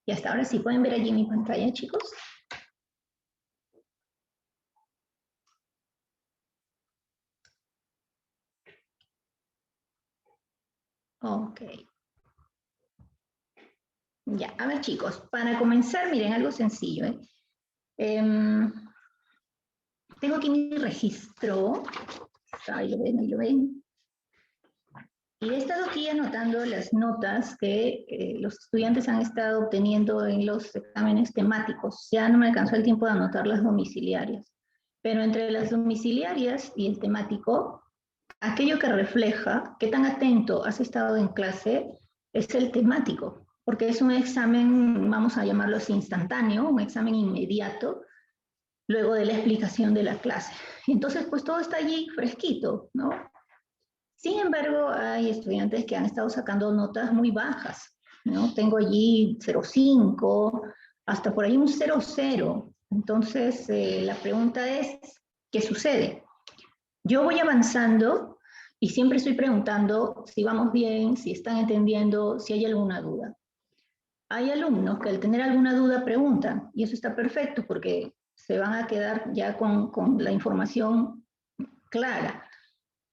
Y hasta ahora sí pueden ver allí mi pantalla, chicos. Ok. Ya, a ver chicos, para comenzar, miren, algo sencillo. Tengo aquí mi registro. Ahí lo ven, ahí lo ven. Y he estado aquí anotando las notas que los estudiantes han estado obteniendo en los exámenes temáticos. Ya no me alcanzó el tiempo de anotar las domiciliarias. Pero entre las domiciliarias y el temático, aquello que refleja qué tan atento has estado en clase es el temático, porque es un examen, vamos a llamarlo así, instantáneo, un examen inmediato, luego de la explicación de la clase. Entonces, pues todo está allí fresquito, ¿no? Sin embargo, hay estudiantes que han estado sacando notas muy bajas, ¿no? Tengo allí 0,5, hasta por ahí un 0,0. Entonces, la pregunta es, ¿qué sucede? Yo voy avanzando y siempre estoy preguntando si vamos bien, si están entendiendo, si hay alguna duda. Hay alumnos que al tener alguna duda preguntan, y eso está perfecto porque se van a quedar ya con la información clara.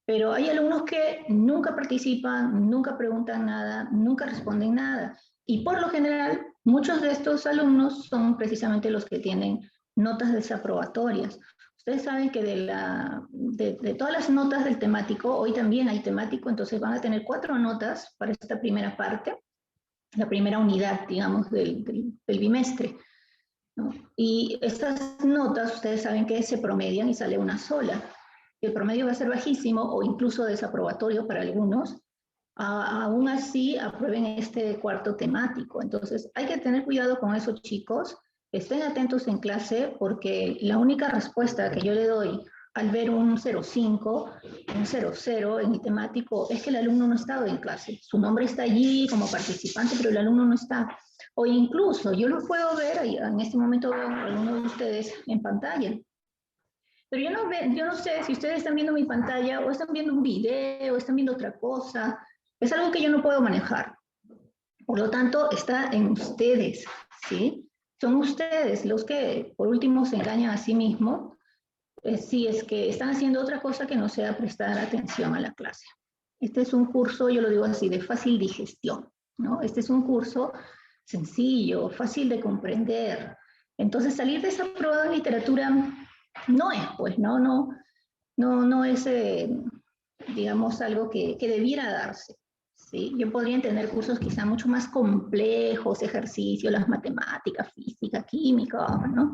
Pero hay alumnos que nunca participan, nunca preguntan nada, nunca responden nada. Y por lo general, muchos de estos alumnos son precisamente los que tienen notas desaprobatorias. Ustedes saben que de todas las notas del temático, hoy también hay temático, entonces van a tener 4 notas para esta primera parte, la primera unidad, digamos, del bimestre, ¿no? Y estas notas, ustedes saben que se promedian y sale una sola. El promedio va a ser bajísimo o incluso desaprobatorio para algunos. Aún así, aprueben este cuarto temático. Entonces, hay que tener cuidado con esos chicos. Estén atentos en clase porque la única respuesta que yo le doy al ver un 0,5, un 0,0 en el temático es que el alumno no ha estado en clase. Su nombre está allí como participante, pero el alumno no está. O incluso yo lo puedo ver, en este momento veo a alguno de ustedes en pantalla, pero yo no sé si ustedes están viendo mi pantalla o están viendo un video, o están viendo otra cosa. Es algo que yo no puedo manejar. Por lo tanto, está en ustedes, ¿sí? Son ustedes los que, por último, se engañan a sí mismos si es que están haciendo otra cosa que no sea prestar atención a la clase. Este es un curso, yo lo digo así, de fácil digestión, ¿no? Este es un curso sencillo, fácil de comprender. Entonces, salir desaprobado en literatura no es, pues, no es, digamos, algo que debiera darse, ¿sí? Yo podría entender cursos quizá mucho más complejos, ejercicios, las matemáticas, física, química, ¿no?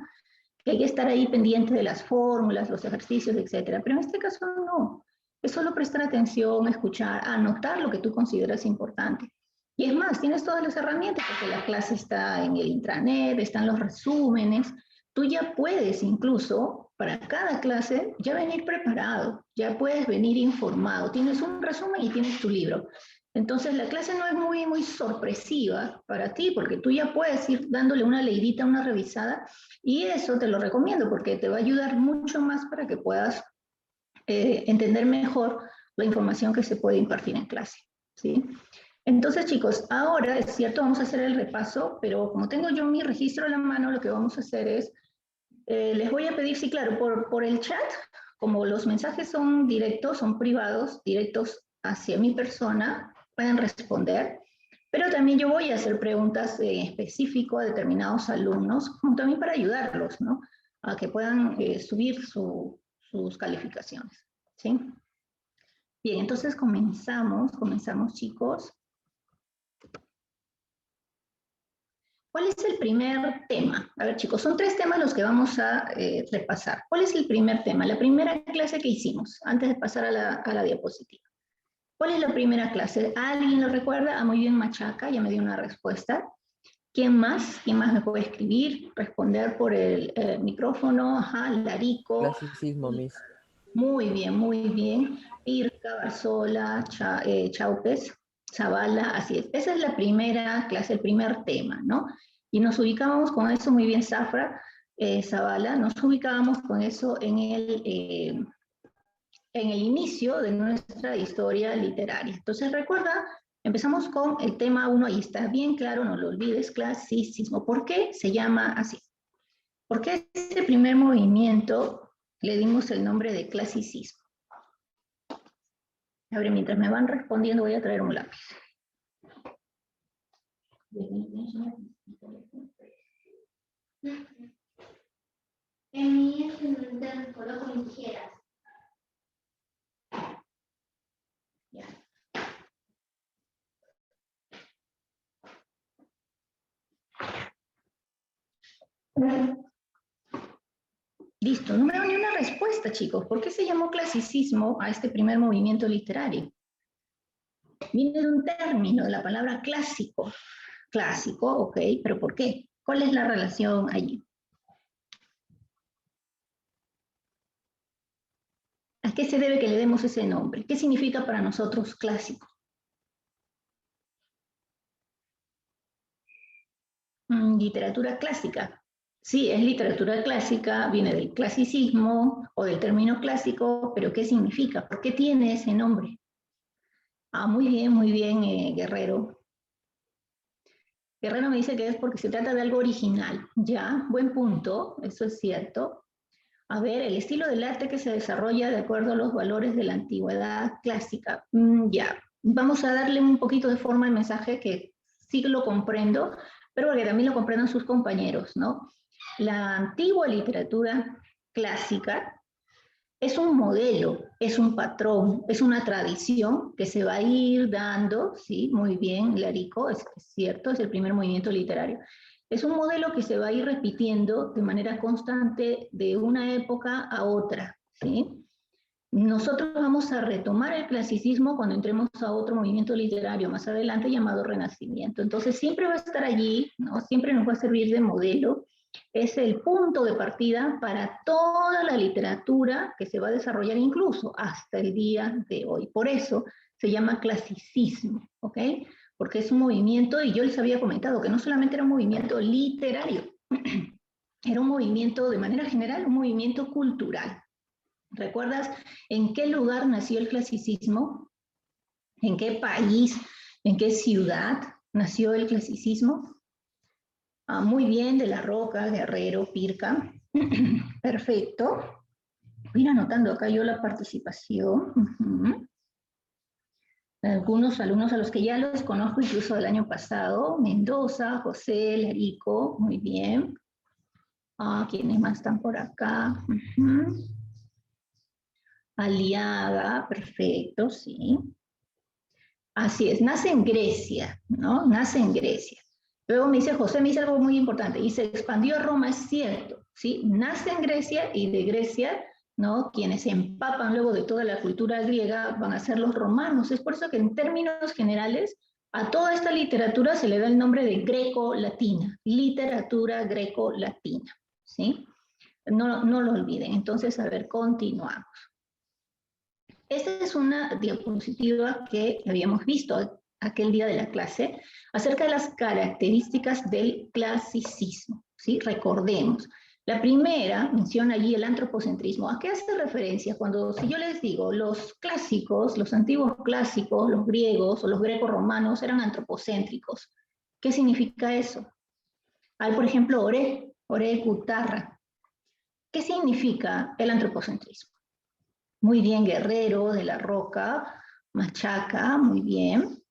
Que hay que estar ahí pendiente de las fórmulas, los ejercicios, etcétera. Pero en este caso no. Es solo prestar atención, escuchar, anotar lo que tú consideras importante. Y es más, tienes todas las herramientas, porque la clase está en el intranet, están los resúmenes. Tú ya puedes incluso, para cada clase, ya venir preparado, ya puedes venir informado. Tienes un resumen y tienes tu libro. Entonces la clase no es muy sorpresiva para ti, porque tú ya puedes ir dándole una leidita, una revisada, y eso te lo recomiendo porque te va a ayudar mucho más para que puedas entender mejor la información que se puede impartir en clase, ¿sí? Entonces, chicos, ahora es cierto, vamos a hacer el repaso, pero como tengo yo mi registro a la mano, lo que vamos a hacer es, les voy a pedir, sí, claro, por el chat, como los mensajes son directos, son privados, directos hacia mi persona, pueden responder. Pero también yo voy a hacer preguntas específicas a determinados alumnos, también para ayudarlos, ¿no? A que puedan subir sus calificaciones, ¿sí? Bien, entonces comenzamos chicos. ¿Cuál es el primer tema? A ver chicos, son 3 temas los que vamos a repasar. ¿Cuál es el primer tema? La primera clase que hicimos, antes de pasar a la diapositiva. ¿Cuál es la primera clase? ¿Alguien lo recuerda? Ah, muy bien, Machaca, ya me dio una respuesta. ¿Quién más? ¿Quién más me puede escribir? Responder por el micrófono. Ajá, Larico. Clasicismo, Miss. Muy bien, muy bien. Irka, Barzola, Chaupes, Zavala, así es. Esa es la primera clase, el primer tema, ¿no? Y nos ubicábamos con eso, muy bien, Zafra, Zavala, nos ubicábamos con eso en el inicio de nuestra historia literaria. Entonces, recuerda Empezamos con el tema 1, ahí está bien claro, no lo olvides, clasicismo. ¿Por qué se llama así? Porque a este primer movimiento le dimos el nombre de clasicismo. A ver, mientras me van respondiendo voy a traer un lápiz. En mi es coloco mis tijeras. Ya. Listo, no me da ni una respuesta, chicos. ¿Por qué se llamó clasicismo a este primer movimiento literario? Viene de un término, de la palabra clásico. Clásico, ok, pero ¿por qué? ¿Cuál es la relación allí? ¿A qué se debe que le demos ese nombre? ¿Qué significa para nosotros clásico? Literatura clásica. Sí, es literatura clásica, viene del clasicismo o del término clásico, pero ¿qué significa? ¿Por qué tiene ese nombre? Ah, muy bien, Guerrero. Guerrero me dice que es porque se trata de algo original. Ya, buen punto, eso es cierto. A ver, el estilo del arte que se desarrolla de acuerdo a los valores de la antigüedad clásica. Ya, vamos a darle un poquito de forma al mensaje que sí lo comprendo, pero que también lo comprendan sus compañeros, ¿no? La antigua literatura clásica es un modelo, es un patrón, es una tradición que se va a ir dando, sí, muy bien, Larico, es cierto, es el primer movimiento literario. Es un modelo que se va a ir repitiendo de manera constante de una época a otra, ¿sí? Nosotros vamos a retomar el clasicismo cuando entremos a otro movimiento literario más adelante llamado Renacimiento. Entonces siempre va a estar allí, ¿no? Siempre nos va a servir de modelo. Es el punto de partida para toda la literatura que se va a desarrollar incluso hasta el día de hoy. Por eso se llama clasicismo, ¿ok? Porque es un movimiento, y yo les había comentado que no solamente era un movimiento literario, era un movimiento de manera general, un movimiento cultural. ¿Recuerdas en qué lugar nació el clasicismo? ¿En qué país? ¿En qué ciudad nació el clasicismo? Ah, muy bien, de la Roca, Guerrero, Pirca. Perfecto. Voy anotando acá yo la participación. Algunos alumnos a los que ya los conozco incluso del año pasado. Mendoza, José, Larico, muy bien. Ah, ¿quiénes más están por acá? Aliaga, perfecto, sí. Así es, nace en Grecia, ¿no? Nace en Grecia. Luego me dice, José me dice algo muy importante, y se expandió a Roma, es cierto, ¿sí? Nace en Grecia y de Grecia, ¿no? Quienes se empapan luego de toda la cultura griega van a ser los romanos. Es por eso que en términos generales a toda esta literatura se le da el nombre de greco-latina, literatura greco-latina, ¿sí? No lo olviden. Entonces, a ver, continuamos. Esta es una diapositiva que habíamos visto aquel día de la clase acerca de las características del clasicismo, ¿sí? Recordemos. La primera menciona allí el antropocentrismo. ¿A qué hace referencia? Cuando, si yo les digo, los clásicos, los antiguos clásicos, los griegos o los greco-romanos eran antropocéntricos. ¿Qué significa eso? Hay, por ejemplo, Oré Gutarra. ¿Qué significa el antropocentrismo? Muy bien, Guerrero, de la Roca, Machaca, muy bien.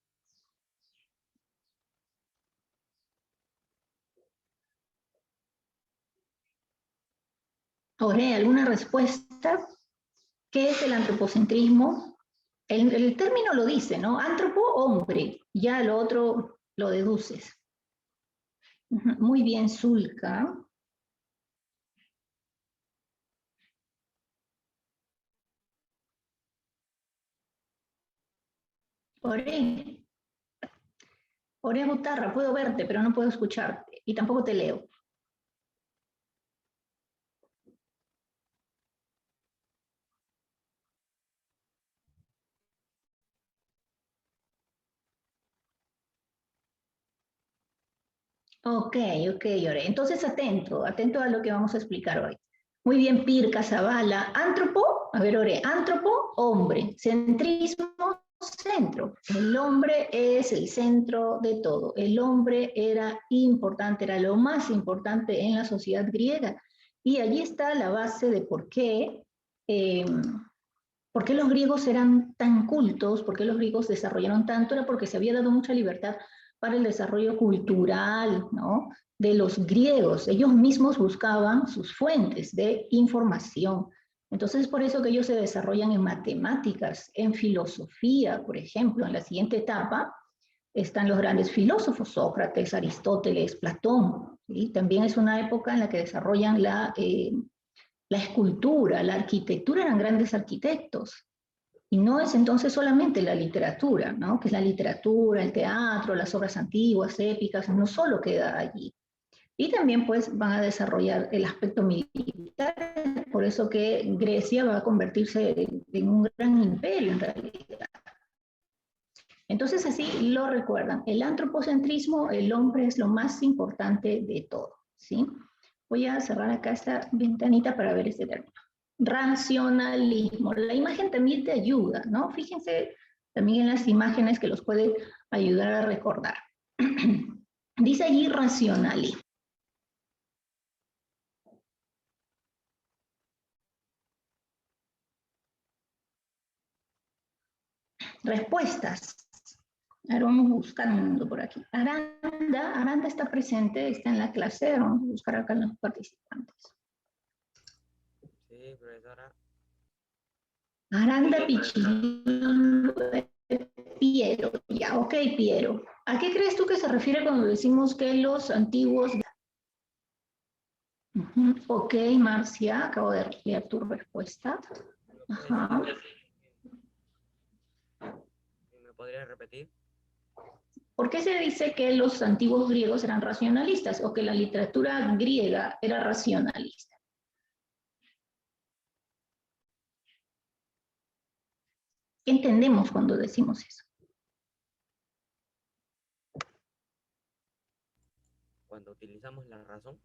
Ore, ¿alguna respuesta? ¿Qué es el antropocentrismo? El término lo dice, ¿no? Antropo, hombre. Ya lo otro lo deduces. Muy bien, Zulka. Ore. Ore Gutarra, puedo verte, pero no puedo escucharte. Y tampoco te leo. Ok, Ore. Entonces, atento a lo que vamos a explicar hoy. Muy bien, Pirca, Zavala. Antropo, a ver, Ore. Antropo, hombre. Centrismo, centro. El hombre es el centro de todo. El hombre era importante, era lo más importante en la sociedad griega. Y allí está la base de por qué los griegos eran tan cultos, por qué los griegos desarrollaron tanto, era porque se había dado mucha libertad para el desarrollo cultural, ¿no? De los griegos. Ellos mismos buscaban sus fuentes de información. Entonces es por eso que ellos se desarrollan en matemáticas, en filosofía, por ejemplo. En la siguiente etapa están los grandes filósofos, Sócrates, Aristóteles, Platón. ¿Sí? También es una época en la que desarrollan la escultura, la arquitectura, eran grandes arquitectos. Y no es entonces solamente la literatura, ¿no? Que es la literatura, el teatro, las obras antiguas, épicas, no solo queda allí. Y también pues van a desarrollar el aspecto militar, por eso que Grecia va a convertirse en un gran imperio en realidad. Entonces así lo recuerdan. El antropocentrismo, el hombre es lo más importante de todo, ¿sí? Voy a cerrar acá esta ventanita para ver este término. Racionalismo. La imagen también te ayuda, ¿no? Fíjense también en las imágenes que los puede ayudar a recordar. Dice allí racionalismo. Respuestas. Ahora vamos a buscar un mundo por aquí. Aranda está presente, está en la clase. Vamos a buscar acá los participantes. Sí, profesora. Aranda Pichillo Piero. Ya, ok, Piero. ¿A qué crees tú que se refiere cuando decimos que los antiguos... Ok, Marcia, acabo de leer tu respuesta. Ajá. ¿Me podría repetir? ¿Por qué se dice que los antiguos griegos eran racionalistas o que la literatura griega era racionalista? ¿Qué entendemos cuando decimos eso? Cuando utilizamos la razón.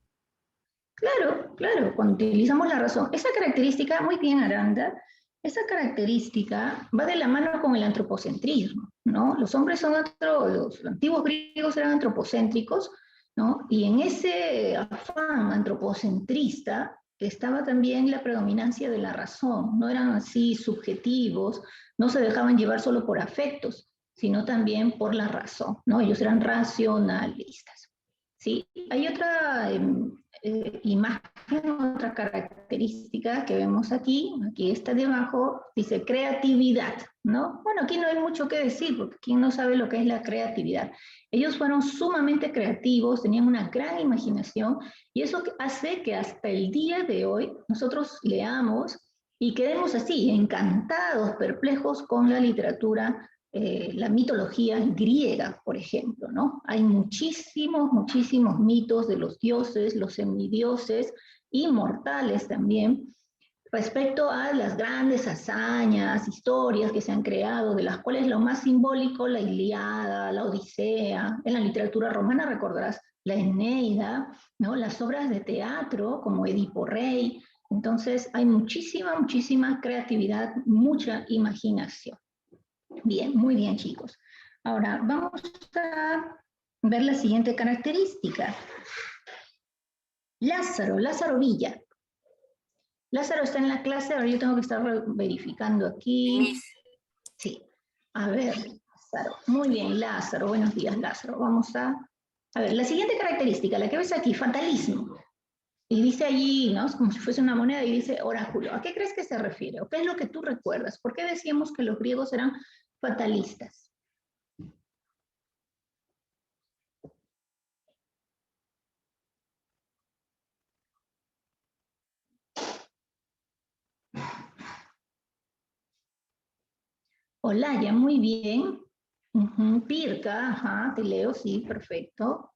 Claro, claro, cuando utilizamos la razón. Esa característica, muy bien Aranda, esa característica va de la mano con el antropocentrismo, ¿no? Los hombres son los antiguos griegos eran antropocéntricos, ¿no? Y en ese afán antropocentrista estaba también la predominancia de la razón, no eran así subjetivos, no se dejaban llevar solo por afectos, sino también por la razón, ¿no? Ellos eran racionalistas. Sí, hay otra imagen, otra característica que vemos aquí está debajo, dice creatividad, ¿no? Bueno, aquí no hay mucho que decir, porque ¿quién no sabe lo que es la creatividad? Ellos fueron sumamente creativos, tenían una gran imaginación, y eso hace que hasta el día de hoy nosotros leamos y quedemos así, encantados, perplejos con la literatura, la mitología griega, por ejemplo, ¿no? Hay muchísimos mitos de los dioses, los semidioses, inmortales también, respecto a las grandes hazañas, historias que se han creado, de las cuales lo más simbólico, la Ilíada, la Odisea, en la literatura romana recordarás la Eneida, ¿no? Las obras de teatro como Edipo Rey. Entonces hay muchísima creatividad, mucha imaginación. Bien, muy bien, chicos. Ahora, vamos a ver la siguiente característica. Lázaro Villa. Lázaro está en la clase, ahora yo tengo que estar verificando aquí. Sí, a ver, Lázaro. Muy bien, Lázaro. Buenos días, Lázaro. Vamos a ver, la siguiente característica, la que ves aquí, fatalismo. Y dice allí, ¿no? Es como si fuese una moneda y dice oráculo. ¿A qué crees que se refiere? ¿O qué es lo que tú recuerdas? ¿Por qué decíamos que los griegos eran fatalistas? Olaya, muy bien. Pirca, ajá, te leo, sí, perfecto.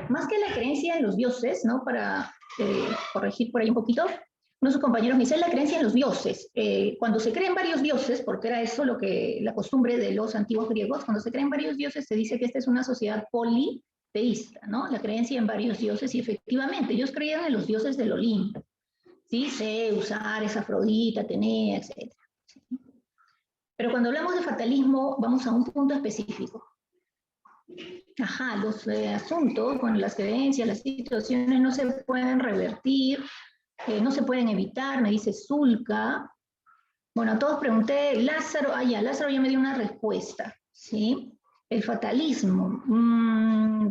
Más que la creencia en los dioses, ¿no? Para corregir por ahí un poquito, nuestros compañeros me dicen la creencia en los dioses. Cuando se creen varios dioses, porque era eso lo que la costumbre de los antiguos griegos, cuando se creen varios dioses se dice que esta es una sociedad politeísta, ¿no? La creencia en varios dioses y efectivamente ellos creían en los dioses del Olimpo, ¿sí? Zeus, Ares, Afrodita, Atenea, etc. Pero cuando hablamos de fatalismo, vamos a un punto específico. Ajá, los asuntos, bueno, las creencias, las situaciones no se pueden revertir, no se pueden evitar, me dice Zulka. Bueno, a todos pregunté, Lázaro, Lázaro ya me dio una respuesta, ¿sí? El fatalismo.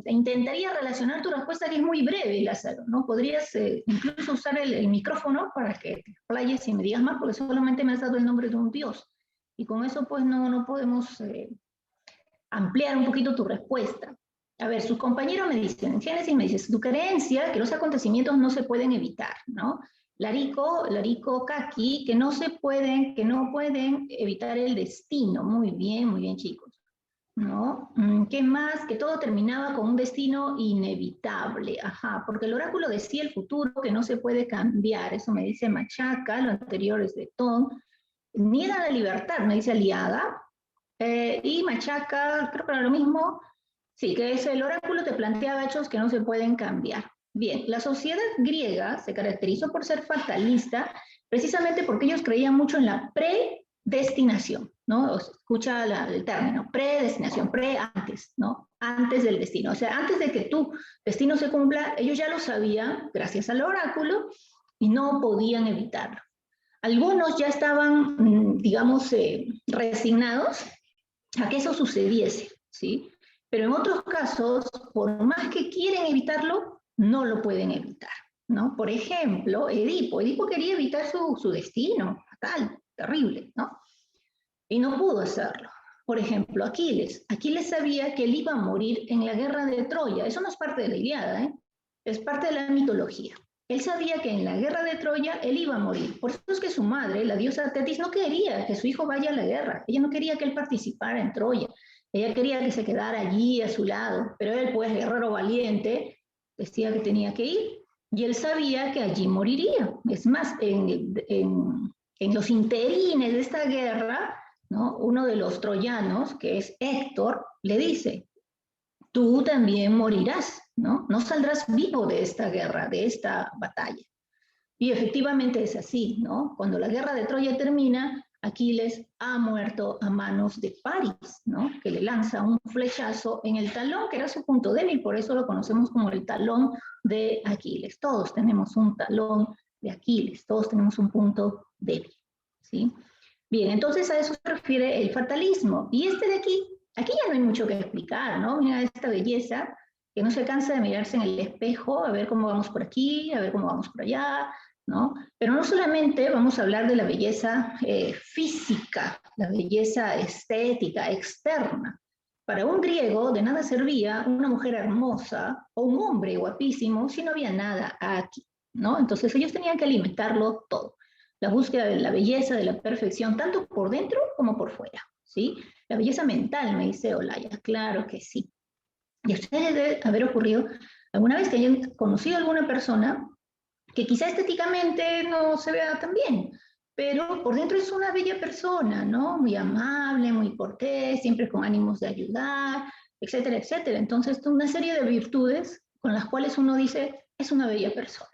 Intentaría relacionar tu respuesta, que es muy breve, Lázaro, ¿no? Podrías incluso usar el micrófono para que te explayes y me digas más, porque solamente me has dado el nombre de un Dios. Y con eso, pues, no podemos ampliar un poquito tu respuesta. A ver, sus compañeros me dicen, en Génesis me dices, tu creencia que los acontecimientos no se pueden evitar, ¿no? Larico Kaki, que no pueden evitar el destino. Muy bien, chicos. ¿No? ¿Qué más? Que todo terminaba con un destino inevitable. Ajá, porque el oráculo decía el futuro que no se puede cambiar. Eso me dice Machaca, lo anterior es de Ton. Niega la libertad, me dice Aliaga. Y Machaca, creo que era lo mismo. Sí, que es el oráculo te planteaba hechos que no se pueden cambiar. Bien, la sociedad griega se caracterizó por ser fatalista precisamente porque ellos creían mucho en la predestinación, ¿no? Escucha el término, predestinación, antes, ¿no? Antes del destino. O sea, antes de que tu destino se cumpla, ellos ya lo sabían gracias al oráculo y no podían evitarlo. Algunos ya estaban, digamos, resignados a que eso sucediese, ¿sí? Pero en otros casos, por más que quieren evitarlo, no lo pueden evitar, ¿no? Por ejemplo, Edipo quería evitar su destino, fatal, terrible, ¿no? Y no pudo hacerlo. Por ejemplo, Aquiles sabía que él iba a morir en la guerra de Troya. Eso no es parte de la Ilíada, ¿eh? Es parte de la mitología. Él sabía que en la guerra de Troya él iba a morir. Por eso es que su madre, la diosa Tetis, no quería que su hijo vaya a la guerra. Ella no quería que él participara en Troya. Ella quería que se quedara allí a su lado. Pero él, pues, guerrero valiente, decía que tenía que ir. Y él sabía que allí moriría. Es más, en los interines de esta guerra, ¿no? Uno de los troyanos, que es Héctor, le dice, tú también morirás, ¿no? No saldrás vivo de esta guerra, de esta batalla. Y efectivamente es así, ¿no? Cuando la guerra de Troya termina, Aquiles ha muerto a manos de París, ¿no? Que le lanza un flechazo en el talón, que era su punto débil, por eso lo conocemos como el talón de Aquiles. Todos tenemos un talón de Aquiles, todos tenemos un punto débil, ¿sí? Bien, entonces a eso se refiere el fatalismo. Y este de aquí ya no hay mucho que explicar, ¿no? Mira esta belleza que no se cansa de mirarse en el espejo, a ver cómo vamos por aquí, a ver cómo vamos por allá, ¿no? Pero no solamente vamos a hablar de la belleza física, la belleza estética, externa. Para un griego de nada servía una mujer hermosa o un hombre guapísimo si no había nada aquí, ¿no? Entonces ellos tenían que alimentarlo todo. La búsqueda de la belleza, de la perfección, tanto por dentro como por fuera, ¿sí? La belleza mental, me dice Olaya, claro que sí. Y a ustedes debe haber ocurrido alguna vez que hayan conocido a alguna persona que quizá estéticamente no se vea tan bien, pero por dentro es una bella persona, ¿no? Muy amable, muy cortés, siempre con ánimos de ayudar, etcétera, etcétera. Entonces, una serie de virtudes con las cuales uno dice, es una bella persona.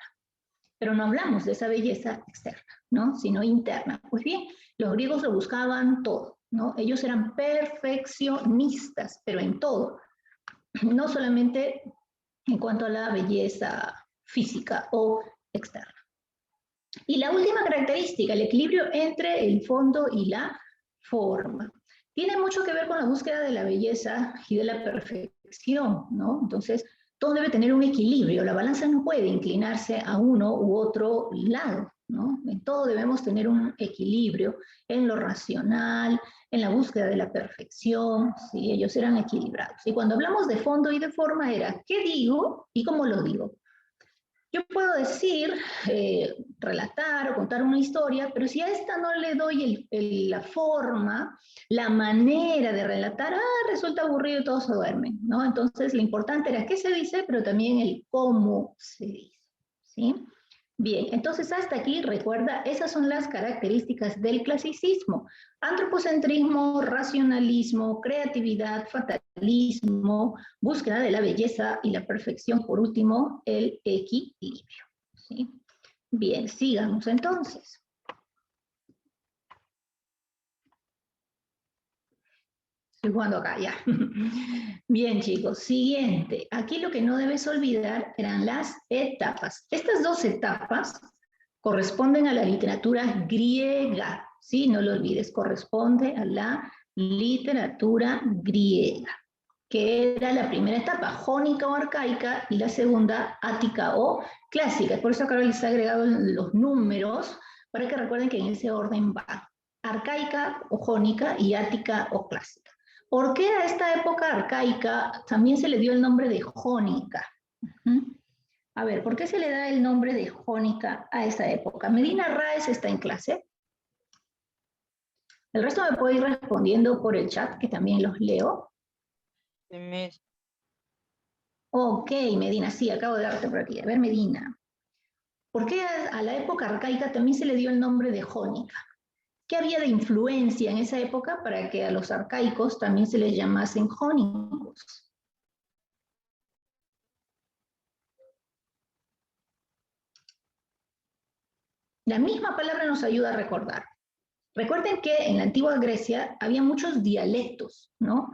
Pero no hablamos de esa belleza externa, ¿no? Sino interna. Pues bien, los griegos lo buscaban todo, ¿no? Ellos eran perfeccionistas, pero en todo, no solamente en cuanto a la belleza física o externa. Y la última característica, el equilibrio entre el fondo y la forma. Tiene mucho que ver con la búsqueda de la belleza y de la perfección, ¿no? Entonces, todo debe tener un equilibrio. La balanza no puede inclinarse a uno u otro lado, ¿no? En todo debemos tener un equilibrio en lo racional, en la búsqueda de la perfección, ¿sí? Ellos eran equilibrados. Y cuando hablamos de fondo y de forma era qué digo y cómo lo digo. Yo puedo decir, relatar o contar una historia, pero si a esta no le doy la forma, la manera de relatar, resulta aburrido y todos se duermen, ¿no? Entonces, lo importante era qué se dice, pero también el cómo se dice, ¿sí? Bien, entonces hasta aquí, recuerda, esas son las características del clasicismo. Antropocentrismo, racionalismo, creatividad, fatalismo, búsqueda de la belleza y la perfección, por último, el equilibrio, ¿sí? Bien, sigamos entonces. Estoy jugando acá, ya. Bien, chicos. Siguiente. Aquí lo que no debes olvidar eran las etapas. Estas dos etapas corresponden a la literatura griega. Sí, no lo olvides, corresponde a la literatura griega, que era la primera etapa, jónica o arcaica, y la segunda, ática o clásica. Por eso acá les he agregado los números para que recuerden que en ese orden va. Arcaica o jónica y ática o clásica. ¿Por qué a esta época arcaica también se le dio el nombre de jónica? A ver, ¿por qué se le da el nombre de jónica a esta época? Medina Raes está en clase. El resto me puede ir respondiendo por el chat, que también los leo. Ok, Medina, sí, acabo de darte por aquí. A ver, Medina. ¿Por qué a la época arcaica también se le dio el nombre de jónica? ¿Qué había de influencia en esa época para que a los arcaicos también se les llamasen jónicos? La misma palabra nos ayuda a recordar. Recuerden que en la antigua Grecia había muchos dialectos, ¿no?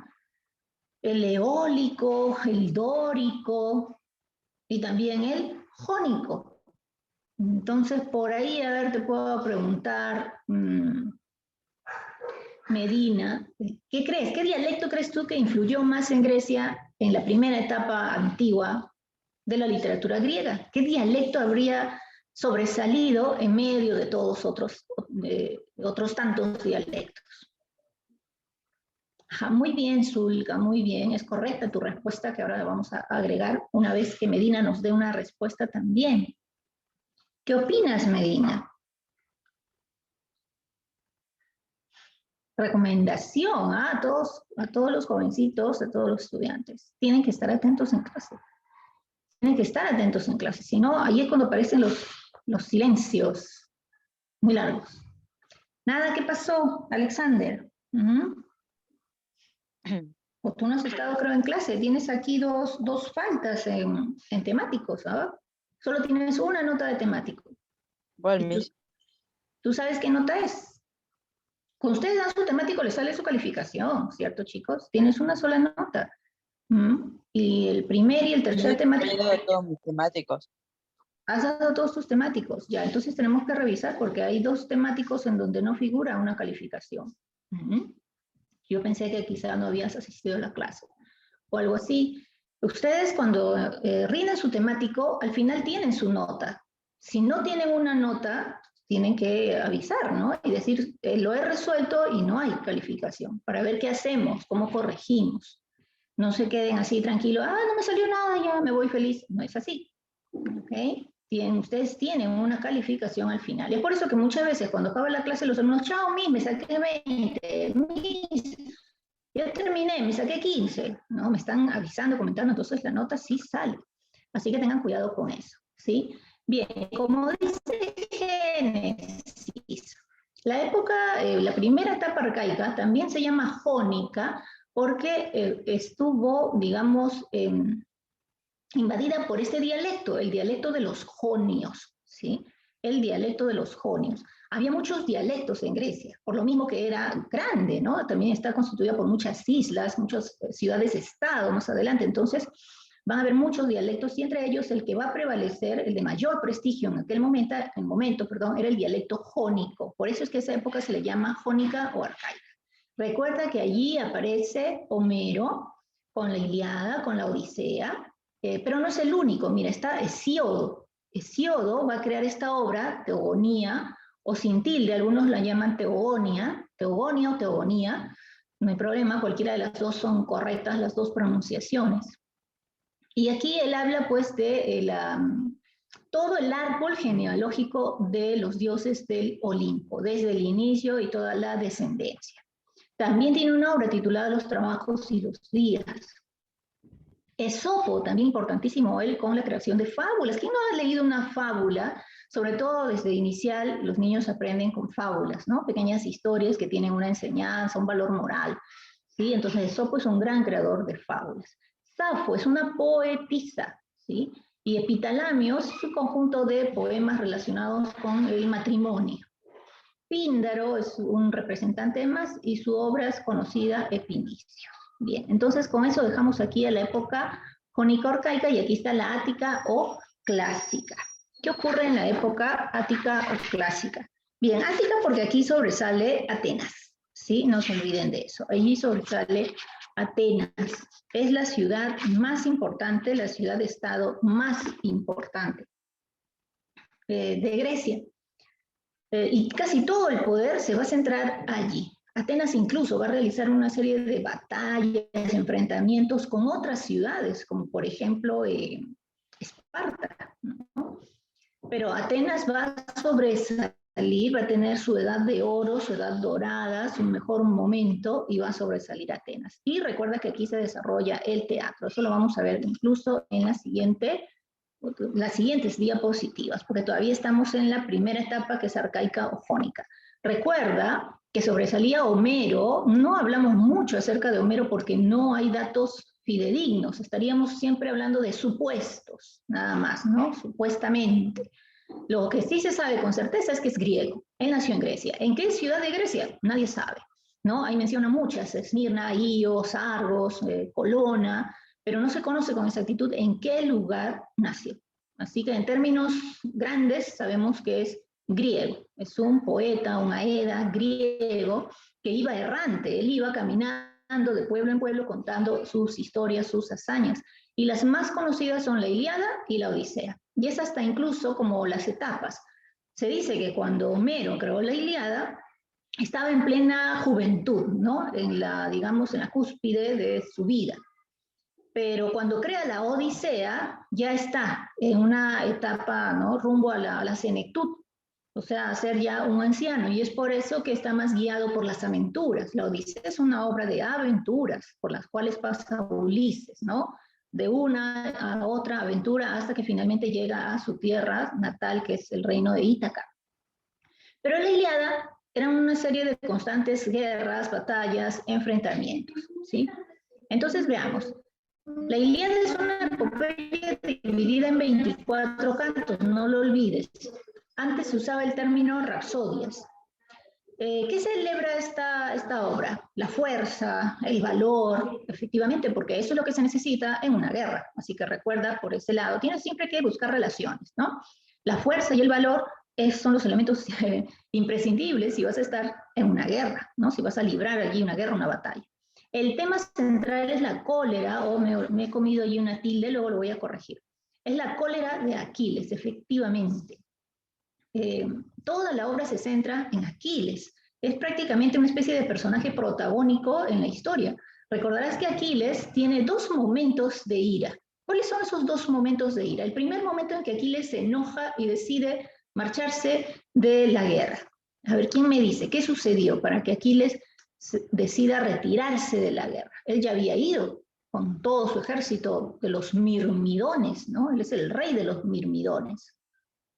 El eólico, el dórico y también el jónico. Entonces, por ahí, a ver, te puedo preguntar, Medina, ¿qué crees? ¿Qué dialecto crees tú que influyó más en Grecia en la primera etapa antigua de la literatura griega? ¿Qué dialecto habría sobresalido en medio de todos otros tantos dialectos? Ajá, muy bien, Zulka, muy bien. Es correcta tu respuesta, que ahora la vamos a agregar una vez que Medina nos dé una respuesta también. ¿Qué opinas, Medina? Recomendación a todos los jovencitos, a todos los estudiantes. Tienen que estar atentos en clase. Tienen que estar atentos en clase. Si no, ahí es cuando aparecen los silencios muy largos. Nada, ¿qué pasó, Alexander? O tú no has estado, creo, en clase. Tienes aquí dos faltas en temáticos, ¿sabes? Solo tienes una nota de temático. Bueno, ¿Tú sabes qué nota es? Cuando ustedes dan su temático, les sale su calificación, ¿cierto, chicos? Tienes una sola nota. Y el primer y el tercer temático. He dado todos mis temáticos. Has dado todos tus temáticos. Ya, entonces tenemos que revisar porque hay dos temáticos en donde no figura una calificación. Yo pensé que quizá no habías asistido a la clase o algo así. Ustedes cuando rinden su temático, al final tienen su nota. Si no tienen una nota, tienen que avisar, ¿no? Y decir, lo he resuelto y no hay calificación, para ver qué hacemos, cómo corregimos. No se queden así tranquilos, no me salió nada, ya me voy feliz. No es así, ¿ok? Ustedes tienen una calificación al final. Y es por eso que muchas veces cuando acaba la clase los alumnos, chao, Miss, me saqué 20, Miss, ya terminé, me saqué 15, ¿no? Me están avisando, comentando, entonces la nota sí sale. Así que tengan cuidado con eso, ¿sí? Bien, como dice Génesis, la primera etapa arcaica también se llama jónica porque estuvo, digamos, invadida por este dialecto, el dialecto de los jonios, ¿sí? El dialecto de los jonios. Había muchos dialectos en Grecia, por lo mismo que era grande, ¿no? También está constituida por muchas islas, muchas ciudades-estado más adelante, entonces van a haber muchos dialectos y entre ellos el que va a prevalecer, el de mayor prestigio en aquel momento, era el dialecto jónico. Por eso es que a esa época se le llama jónica o arcaica. Recuerda que allí aparece Homero con la Ilíada, con la Odisea, pero no es el único. Mira, está Hesíodo. Hesíodo va a crear esta obra, Teogonía, o sin tilde, algunos la llaman Teogonia o Teogonía. No hay problema, cualquiera de las dos son correctas, las dos pronunciaciones. Y aquí él habla pues de todo el árbol genealógico de los dioses del Olimpo, desde el inicio y toda la descendencia. También tiene una obra titulada Los trabajos y los días. Esopo, también importantísimo él con la creación de fábulas. ¿Quién no ha leído una fábula? Sobre todo desde inicial los niños aprenden con fábulas, ¿no? Pequeñas historias que tienen una enseñanza, un valor moral, ¿sí? Entonces Esopo es un gran creador de fábulas. Safo es una poetisa, ¿sí? Y Epitalamios es un conjunto de poemas relacionados con el matrimonio. Píndaro es un representante más y su obra es conocida Epinicio. Bien, entonces con eso dejamos aquí a la época jónico arcaica y aquí está la ática o clásica. ¿Qué ocurre en la época ática o clásica? Bien, ática porque aquí sobresale Atenas, ¿sí? No se olviden de eso. Allí sobresale Atenas. Es la ciudad más importante, la ciudad-estado más importante de Grecia. Y casi todo el poder se va a centrar allí. Atenas incluso va a realizar una serie de batallas, enfrentamientos con otras ciudades, como por ejemplo Esparta, ¿no? Pero Atenas va a sobresalir, va a tener su edad de oro, su edad dorada, su mejor momento, y va a sobresalir Atenas. Y recuerda que aquí se desarrolla el teatro, eso lo vamos a ver incluso en las siguientes diapositivas, porque todavía estamos en la primera etapa que es arcaica o jónica. Recuerda que sobresalía Homero, no hablamos mucho acerca de Homero porque no hay datos fidedignos, estaríamos siempre hablando de supuestos, nada más, ¿no? Supuestamente. Lo que sí se sabe con certeza es que es griego, él nació en Grecia. ¿En qué ciudad de Grecia? Nadie sabe, ¿no? Ahí menciona muchas, Esmirna, Ios, Argos, Colona, pero no se conoce con exactitud en qué lugar nació. Así que en términos grandes sabemos que es griego, es un poeta, un aeda griego que iba errante, él iba caminando de pueblo en pueblo contando sus historias, sus hazañas, y las más conocidas son la Ilíada y la Odisea, y es hasta incluso como las etapas. Se dice que cuando Homero creó la Ilíada, estaba en plena juventud, ¿no? Digamos, en la cúspide de su vida. Pero cuando crea la Odisea, ya está en una etapa, ¿no? Rumbo a la senectud, o sea, a ser ya un anciano, y es por eso que está más guiado por las aventuras. La Odisea es una obra de aventuras, por las cuales pasa Ulises, ¿no? De una a otra aventura hasta que finalmente llega a su tierra natal, que es el reino de Ítaca. Pero la Ilíada era una serie de constantes guerras, batallas, enfrentamientos, ¿sí? Entonces veamos. La Ilíada es una epopeya dividida en 24 cantos, no lo olvides. Antes se usaba el término rapsodias. ¿Qué celebra esta obra? La fuerza, el valor, efectivamente, porque eso es lo que se necesita en una guerra. Así que recuerda por ese lado, tienes siempre que buscar relaciones, ¿no? La fuerza y el valor son los elementos imprescindibles si vas a estar en una guerra, ¿no? Si vas a librar allí una guerra, una batalla. El tema central es la cólera, o me he comido allí una tilde, luego lo voy a corregir. Es la cólera de Aquiles, efectivamente. Toda la obra se centra en Aquiles. Es prácticamente una especie de personaje protagónico en la historia. Recordarás que Aquiles tiene dos momentos de ira. ¿Cuáles son esos dos momentos de ira? El primer momento en que Aquiles se enoja y decide marcharse de la guerra. A ver, ¿quién me dice? ¿Qué sucedió para que Aquiles decida retirarse de la guerra? Él ya había ido con todo su ejército de los mirmidones, ¿no? Él es el rey de los mirmidones.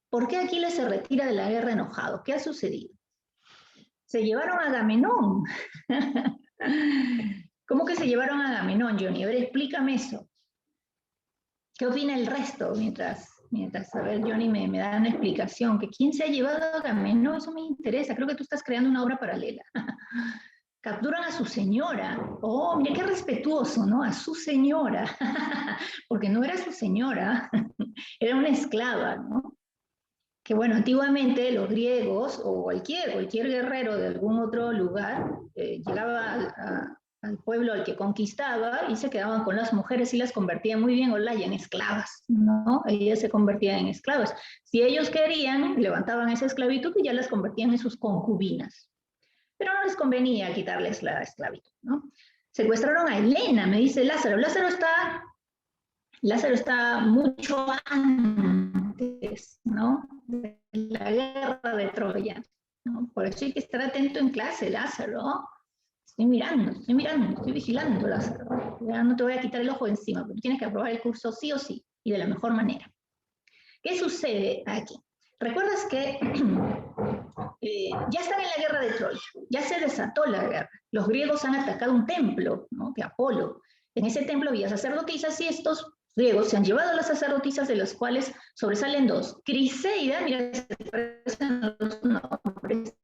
¿Por qué Aquiles se retira de la guerra enojado? ¿Qué ha sucedido? Se llevaron a Agamenón. ¿Cómo que se llevaron a Agamenón, Johnny? A ver, explícame eso. ¿Qué opina el resto? Mientras a ver, Johnny me da una explicación. ¿Que quién se ha llevado a Agamenón? Eso me interesa. Creo que tú estás creando una obra paralela. Capturan a su señora. Oh, mira qué respetuoso, ¿no? A su señora. Porque no era su señora, era una esclava, ¿no? Que bueno, antiguamente los griegos o cualquier guerrero de algún otro lugar llegaba al pueblo al que conquistaba y se quedaban con las mujeres y las convertían muy bien, Olaya, en esclavas, ¿no? Ellas se convertían en esclavas. Si ellos querían, levantaban esa esclavitud y ya las convertían en sus concubinas. Pero no les convenía quitarles la esclavitud, ¿no? Secuestraron a Helena, me dice Lázaro. Lázaro está mucho antes, ¿no? De la guerra de Troya, ¿no? Por eso hay que estar atento en clase, Lázaro. Estoy mirando, estoy vigilando, Lázaro. Ya no te voy a quitar el ojo encima, pero tienes que aprobar el curso sí o sí, y de la mejor manera. ¿Qué sucede aquí? ¿Recuerdas que ya están en la guerra de Troya? Ya se desató la guerra. Los griegos han atacado un templo, ¿no? De Apolo. En ese templo había sacerdotisas y estos griegos se han llevado a las sacerdotisas, de las cuales sobresalen dos. Criseida, mira, se parecen los nombres,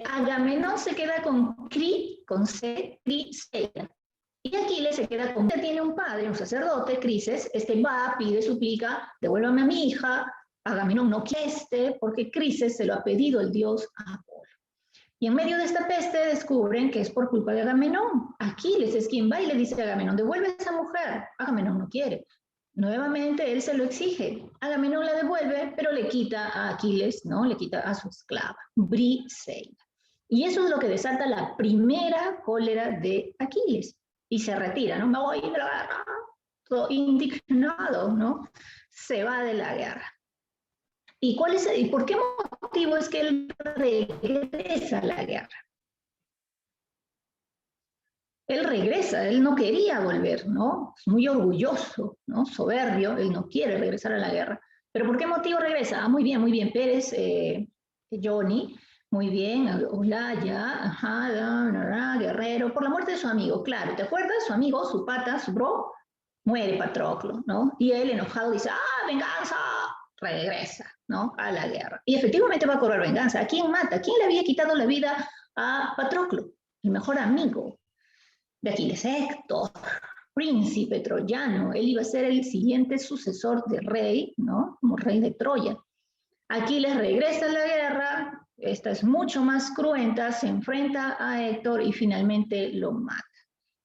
Agamenón se queda con con C, Criseida. Y Aquiles se queda con, tiene un padre, un sacerdote, Crises, va, pide, suplica, devuélvame a mi hija. Agamenón no quiere porque Crises se lo ha pedido el dios Apolo. Y en medio de esta peste descubren que es por culpa de Agamenón. Aquiles es quien va y le dice a Agamenón, devuelve a esa mujer. Agamenón no quiere. Nuevamente él se lo exige. Agamenón la devuelve, pero le quita a Aquiles, ¿no? Le quita a su esclava, Briseida. Y eso es lo que desata la primera cólera de Aquiles. Y se retira, ¿no? Me voy de la guerra. Todo indignado, ¿no? Se va de la guerra. ¿Y por qué motivo es que él regresa a la guerra? Él regresa, él no quería volver, ¿no? Es muy orgulloso, ¿no? Soberbio, él no quiere regresar a la guerra. ¿Pero por qué motivo regresa? Muy bien, Pérez, Johnny, muy bien, Olaya, ajá, Guerrero, por la muerte de su amigo, claro, ¿te acuerdas? Su amigo, su pata, su bro, muere Patroclo, ¿no? Y él enojado dice, venganza, regresa, ¿no? A la guerra. Y efectivamente va a cobrar venganza. ¿A quién mata? ¿A quién le había quitado la vida a Patroclo? El mejor amigo de Aquiles, Héctor, príncipe troyano. Él iba a ser el siguiente sucesor de rey, ¿no? Como rey de Troya. Aquiles regresa a la guerra, esta es mucho más cruenta, se enfrenta a Héctor y finalmente lo mata.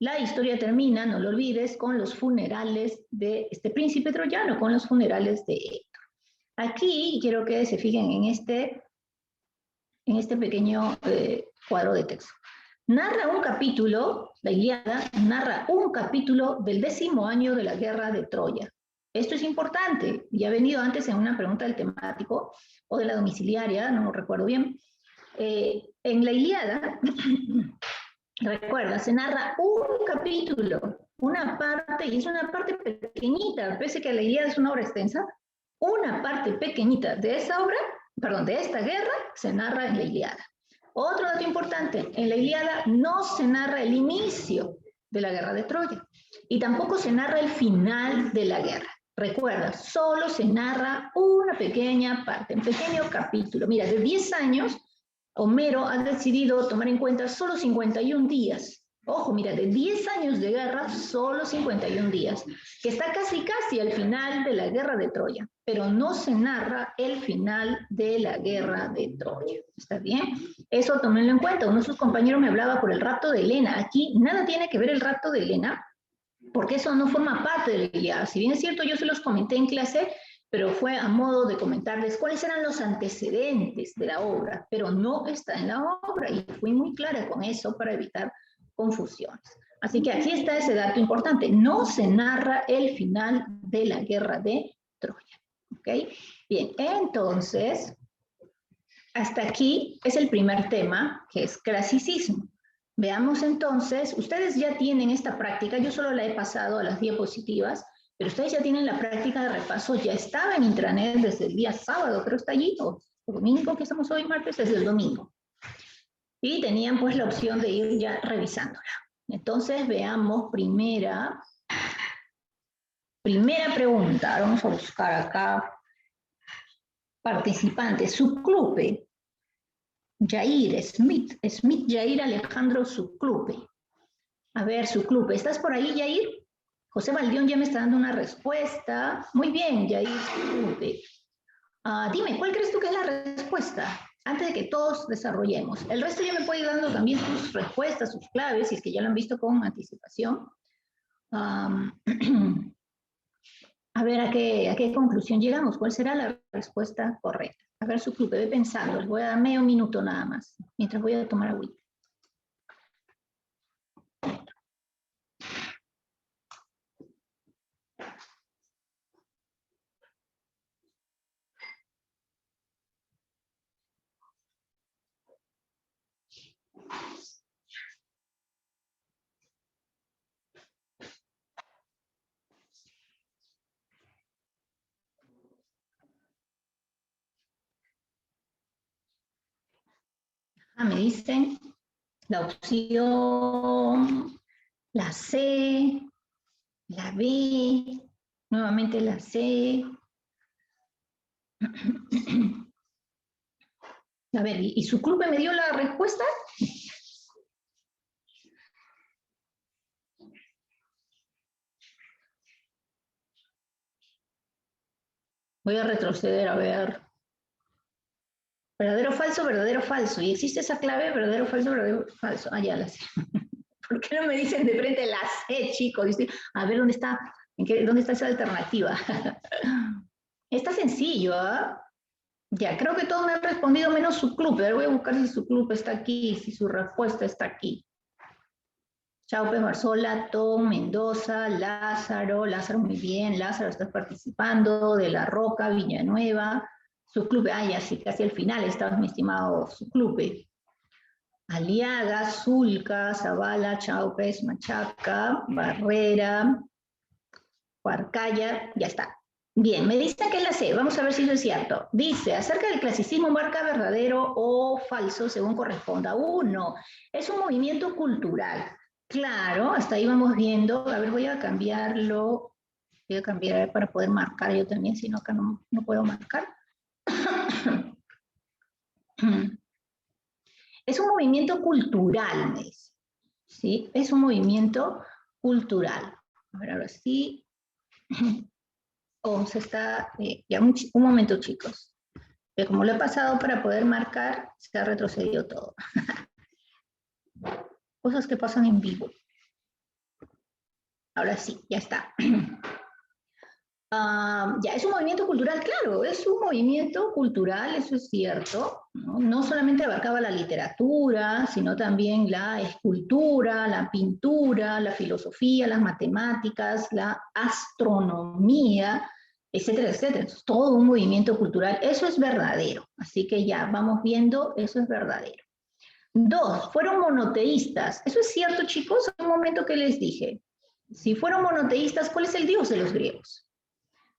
La historia termina, no lo olvides, con los funerales de este príncipe troyano, con los funerales de Héctor. Aquí quiero que se fijen en este pequeño cuadro de texto. Narra un capítulo, la Ilíada narra un capítulo del 10º año de la guerra de Troya. Esto es importante, ya ha venido antes en una pregunta del temático o de la domiciliaria, no recuerdo bien. En la Ilíada, recuerda, se narra un capítulo, una parte, y es una parte pequeñita, pese que la Ilíada es una obra extensa, una parte pequeñita de esa obra, perdón, de esta guerra, se narra en la Ilíada. Otro dato importante, en la Ilíada no se narra el inicio de la guerra de Troya y tampoco se narra el final de la guerra. Recuerda, solo se narra una pequeña parte, un pequeño capítulo. Mira, de 10 años, Homero ha decidido tomar en cuenta solo 51 días. Ojo, mira, de 10 años de guerra, solo 51 días, que está casi al final de la guerra de Troya, pero no se narra el final de la guerra de Troya. ¿Está bien? Eso tómenlo en cuenta. Uno de sus compañeros me hablaba por el rapto de Helena. Aquí nada tiene que ver el rapto de Helena, porque eso no forma parte de la Ilíada. Si bien es cierto, yo se los comenté en clase, pero fue a modo de comentarles cuáles eran los antecedentes de la obra, pero no está en la obra, y fui muy clara con eso para evitar confusiones. Así que aquí está ese dato importante. No se narra el final de la guerra de Troya. ¿Ok? Bien, entonces, hasta aquí es el primer tema, que es clasicismo. Veamos entonces, ustedes ya tienen esta práctica, yo solo la he pasado a las diapositivas, pero ustedes ya tienen la práctica de repaso, ya estaba en intranet desde el día sábado, creo que está allí, o domingo, que estamos hoy, martes, desde el domingo. Y tenían pues la opción de ir ya revisándola. Entonces veamos primera pregunta. Vamos a buscar acá participantes. Subclupe. Jair, Smith Jair Alejandro Subclupe. A ver, Subclupe, ¿estás por ahí, Jair? José Valdión ya me está dando una respuesta. Muy bien, Jair Subclupe. Dime, ¿cuál crees tú que es la respuesta? Antes de que todos desarrollemos. El resto ya me puede ir dando también sus respuestas, sus claves, si es que ya lo han visto con anticipación. A ver a qué conclusión llegamos. ¿Cuál será la respuesta correcta? A ver, su club, ve pensando. Les voy a dar medio minuto nada más, mientras voy a tomar agüita. Me dicen la opción, la C, la B, nuevamente la C, A ver, ¿y su club me dio la respuesta? Voy a retroceder, a ver. Verdadero, falso, verdadero, falso. ¿Y existe esa clave? Verdadero, falso, verdadero, falso. Ah, ya la sé. ¿Por qué no me dicen de frente la sé, chicos? Dice, a ver, ¿dónde está? ¿Dónde está esa alternativa? Está sencillo, ¿ah? Ya, creo que todos me han respondido menos su club. A ver, voy a buscar si su club está aquí, si su respuesta está aquí. Chaupe, Marzola, Tom, Mendoza, Lázaro muy bien, Lázaro estás participando, De la Roca, Villanueva, su club, ya sí, casi al final estaba mi estimado su club. Aliaga, Zulca, Zavala, Chaupes, Machaca, Barrera, Huarcaya, ya está. Bien, me dice que es la C, vamos a ver si eso es cierto. Dice, acerca del clasicismo marca verdadero o falso según corresponda. Uno, es un movimiento cultural. Claro, hasta ahí vamos viendo. A ver, voy a cambiarlo. Voy a cambiar para poder marcar yo también, si no acá no puedo marcar. Es un movimiento cultural, me dice. ¿Sí? Es un movimiento cultural. A ver, ahora sí. Se está, ya un momento, chicos. Que como lo he pasado para poder marcar, se ha retrocedido todo. Cosas que pasan en vivo. Ahora sí, ya está. Ya, es un movimiento cultural, claro, es un movimiento cultural, eso es cierto, ¿no? No solamente abarcaba la literatura, sino también la escultura, la pintura, la filosofía, las matemáticas, la astronomía, etcétera, etcétera. Entonces, todo un movimiento cultural, eso es verdadero. Así que ya vamos viendo, eso es verdadero. Dos, fueron monoteístas. Eso es cierto, chicos, en un momento que les dije. Si fueron monoteístas, ¿cuál es el dios de los griegos?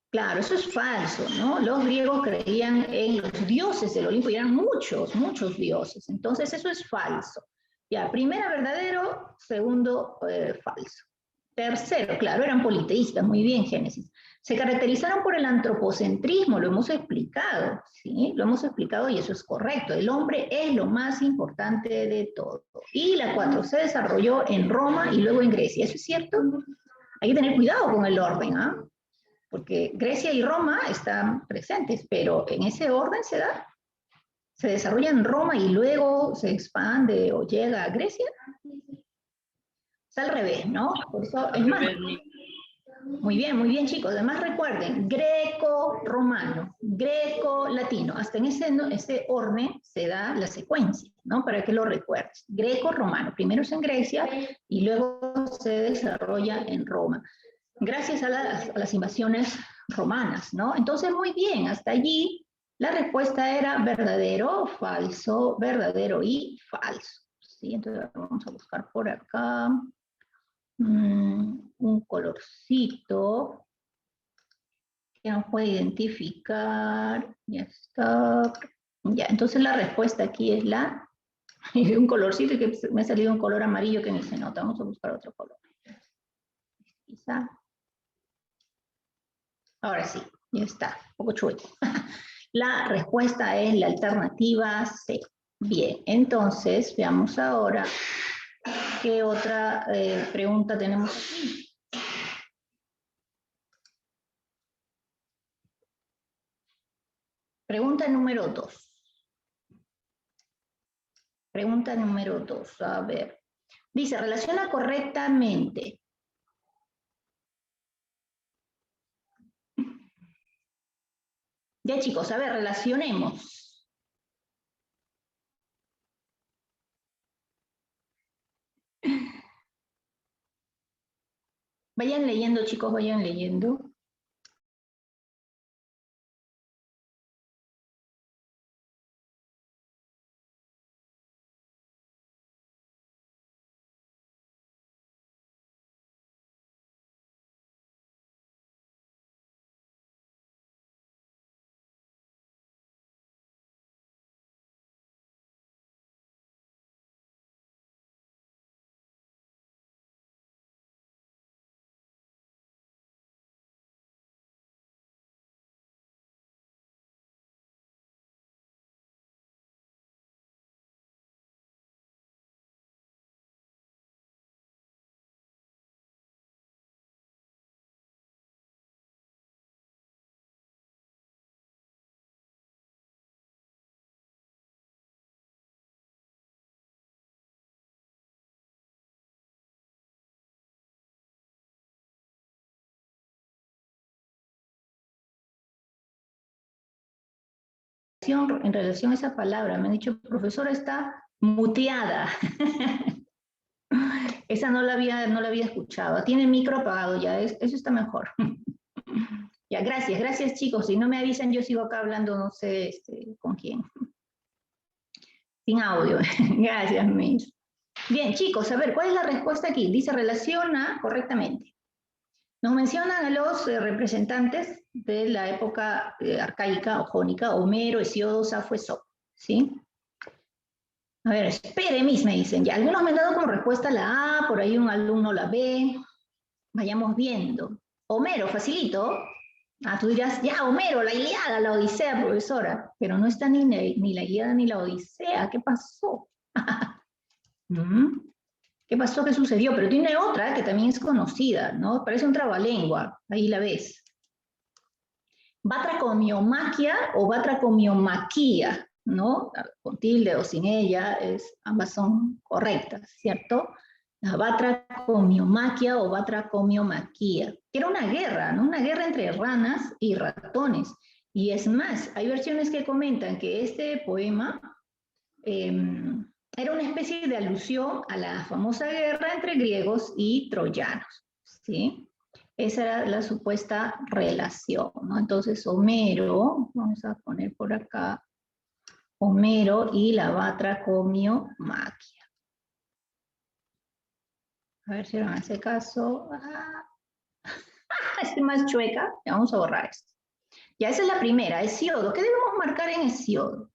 Claro, eso es falso, ¿no? Los griegos creían en los dioses del Olimpo y eran muchos, muchos dioses. Entonces, eso es falso. Ya, primera, verdadero, segundo, falso. Tercero, claro, eran politeístas, muy bien, Génesis. Se caracterizaron por el antropocentrismo, lo hemos explicado, ¿sí? Lo hemos explicado y eso es correcto. El hombre es lo más importante de todo. Y la cuatro, se desarrolló en Roma y luego en Grecia. ¿Eso es cierto? Hay que tener cuidado con el orden, ¿ah? Porque Grecia y Roma están presentes, pero en ese orden se da. Se desarrolla en Roma y luego se expande o llega a Grecia. Es al revés, ¿no? Por eso, es más, muy bien, chicos. Además, recuerden, greco-romano, greco-latino. Hasta en ese orden se da la secuencia, ¿no? Para que lo recuerdes. Greco-romano. Primero es en Grecia y luego se desarrolla en Roma. Gracias a las invasiones romanas, ¿no? Entonces, muy bien, hasta allí la respuesta era verdadero, falso, verdadero y falso. ¿Sí? Entonces, vamos a buscar por acá un colorcito que nos puede identificar. Ya está. Ya, entonces la respuesta aquí es la... un colorcito y que me ha salido un color amarillo que ni se nota. Vamos a buscar otro color. Quizá. Ahora sí, ya está, un poco chueco. La respuesta es la alternativa C. Bien, entonces veamos ahora qué otra pregunta tenemos aquí. Pregunta número 2. Pregunta número 2, a ver. Dice, relaciona correctamente. Ya chicos, a ver, relacionemos. Vayan leyendo, chicos, vayan leyendo. explicación en relación a esa palabra. Me han dicho, profesora, está muteada. Esa no la había escuchado. Tiene el micro apagado ya, eso está mejor. Ya, gracias chicos. Si no me avisan, yo sigo acá hablando, no sé con quién. Sin audio. Gracias, Miss. Bien, chicos, a ver, ¿cuál es la respuesta aquí? Dice, relaciona correctamente. Nos mencionan a los representantes de la época arcaica o jónica, Homero, Hesíodo, Safo, Esopo, ¿sí? A ver, espere, Miss, me dicen. Ya, algunos me han dado como respuesta la A, por ahí un alumno la B. Vayamos viendo. Homero, facilito. Ah, tú dirás, ya, Homero, la Ilíada, la Odisea, profesora. Pero no está ni la Ilíada ni la Odisea. ¿Qué pasó? ¿Qué pasó? ¿Qué sucedió? Pero tiene otra que también es conocida, ¿no? Parece un trabalengua. Ahí la ves. Batracomiomaquia o batracomiomaquia, ¿no? Con tilde o sin ella, ambas son correctas, ¿cierto? La batracomiomaquia o batracomiomaquia, que era una guerra, ¿no? Una guerra entre ranas y ratones. Y es más, hay versiones que comentan que este poema era una especie de alusión a la famosa guerra entre griegos y troyanos, ¿sí? Esa era la supuesta relación, ¿no? Entonces, Homero, vamos a poner por acá, Homero y la batracomiomaquia. A ver si me hace caso. Estoy más chueca. Ya vamos a borrar esto. Ya, esa es la primera, Hesíodo. ¿Qué debemos marcar en Hesíodo?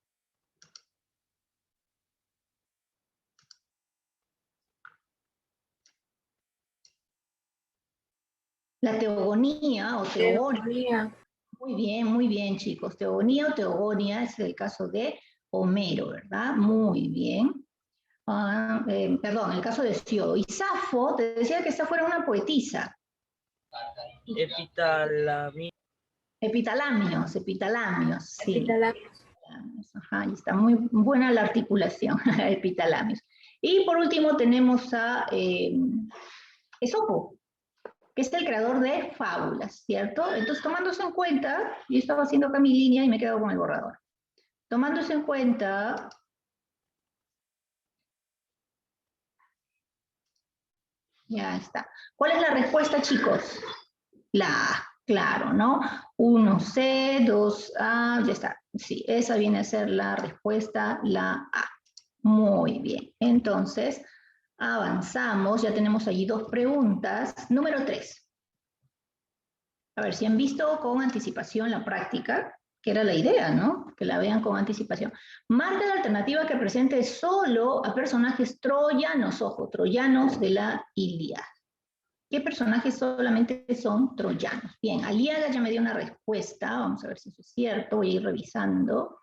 La teogonía o teogonía. Muy bien, chicos. Teogonía o teogonía es el caso de Homero, ¿verdad? Muy bien. Perdón, el caso de Hesíodo. Y Safo, te decía que Safo era una poetisa. Epitalamios, sí. Epitalamios, ajá, y está muy buena la articulación, epitalamios. Y por último tenemos a Esopo, que es el creador de fábulas, ¿cierto? Entonces, tomándose en cuenta, yo estaba haciendo acá mi línea y me he quedado con el borrador. Tomándose en cuenta, ya está. ¿Cuál es la respuesta, chicos? La A, claro, ¿no? 1C, 2A, ya está. Sí, esa viene a ser la respuesta, la A. Muy bien. Entonces, avanzamos. Ya tenemos allí 2 preguntas. Número 3. A ver, si han visto con anticipación la práctica, que era la idea, ¿no? Que la vean con anticipación. Marca la alternativa que presente solo a personajes troyanos, ojo, troyanos de la Ilíada. ¿Qué personajes solamente son troyanos? Bien, Aliaga ya me dio una respuesta, vamos a ver si eso es cierto, voy a ir revisando.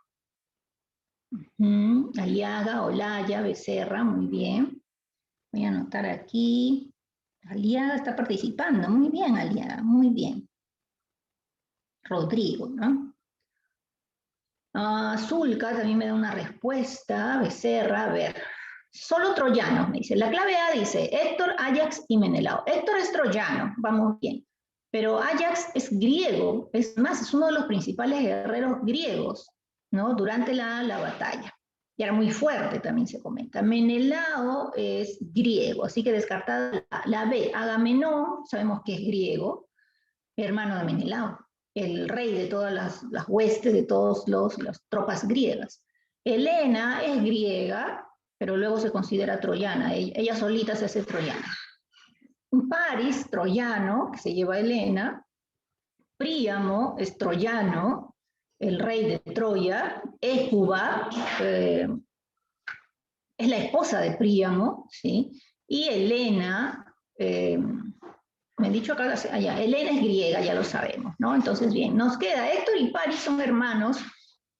Aliaga, Olaya, Becerra, muy bien. Voy a anotar aquí. Aliaga está participando, muy bien, Aliaga, muy bien. Rodrigo, ¿no? Zulca también me da una respuesta, Becerra, a ver. Solo troyanos, me dice. La clave A dice Héctor, Ajax y Menelao. Héctor es troyano, vamos bien. Pero Ajax es griego, es más, es uno de los principales guerreros griegos, ¿no? Durante la batalla. Y era muy fuerte, también se comenta. Menelao es griego, así que descartada la B. Agamenón, sabemos que es griego, hermano de Menelao, el rey de todas las huestes, de todas las tropas griegas. Helena es griega, pero luego se considera troyana, ella solita se hace troyana. Paris, troyano, que se lleva a Helena. Príamo es troyano, el rey de Troya. Écuba es la esposa de Príamo, ¿sí? Y Helena, me han dicho acá, allá, Helena es griega, ya lo sabemos, ¿no? Entonces, bien, nos queda Héctor y Paris son hermanos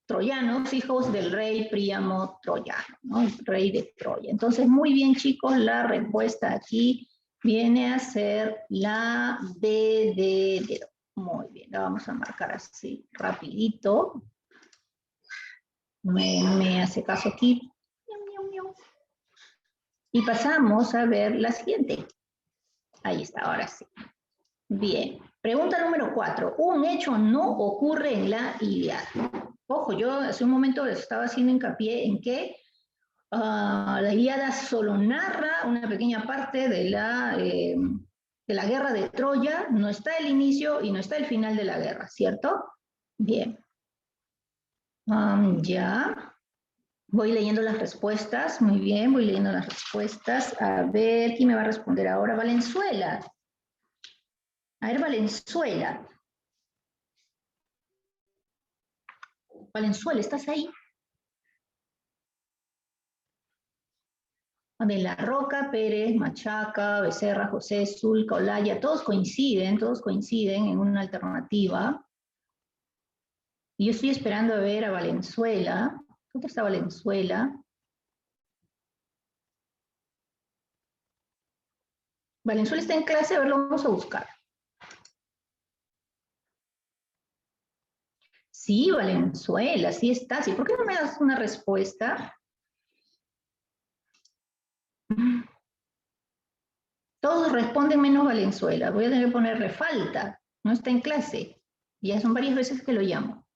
troyanos, hijos del rey Príamo troyano, ¿no? El rey de Troya. Entonces, muy bien, chicos, la respuesta aquí viene a ser la D. Muy bien, la vamos a marcar así, rapidito. Me hace caso aquí. Y pasamos a ver la siguiente. Ahí está, ahora sí. Bien. Pregunta número 4. Un hecho no ocurre en la Ilíada. Ojo, yo hace un momento estaba haciendo hincapié en que la Ilíada solo narra una pequeña parte de la guerra de Troya, no está el inicio y no está el final de la guerra, ¿cierto? Bien. Ya. Voy leyendo las respuestas, muy bien, voy leyendo las respuestas. A ver, ¿quién me va a responder ahora? Valenzuela. A ver, Valenzuela. Valenzuela, ¿estás ahí? De la Roca, Pérez, Machaca, Becerra, José, Zulca, Olaya, todos coinciden en una alternativa. Y yo estoy esperando a ver a Valenzuela. ¿Dónde está Valenzuela? Valenzuela está en clase, a ver, lo vamos a buscar. Sí, Valenzuela, sí está. ¿Sí? ¿Por qué no me das una respuesta? Todos responden menos Valenzuela. Voy a tener que ponerle falta. No está en clase. Ya son varias veces que lo llamo.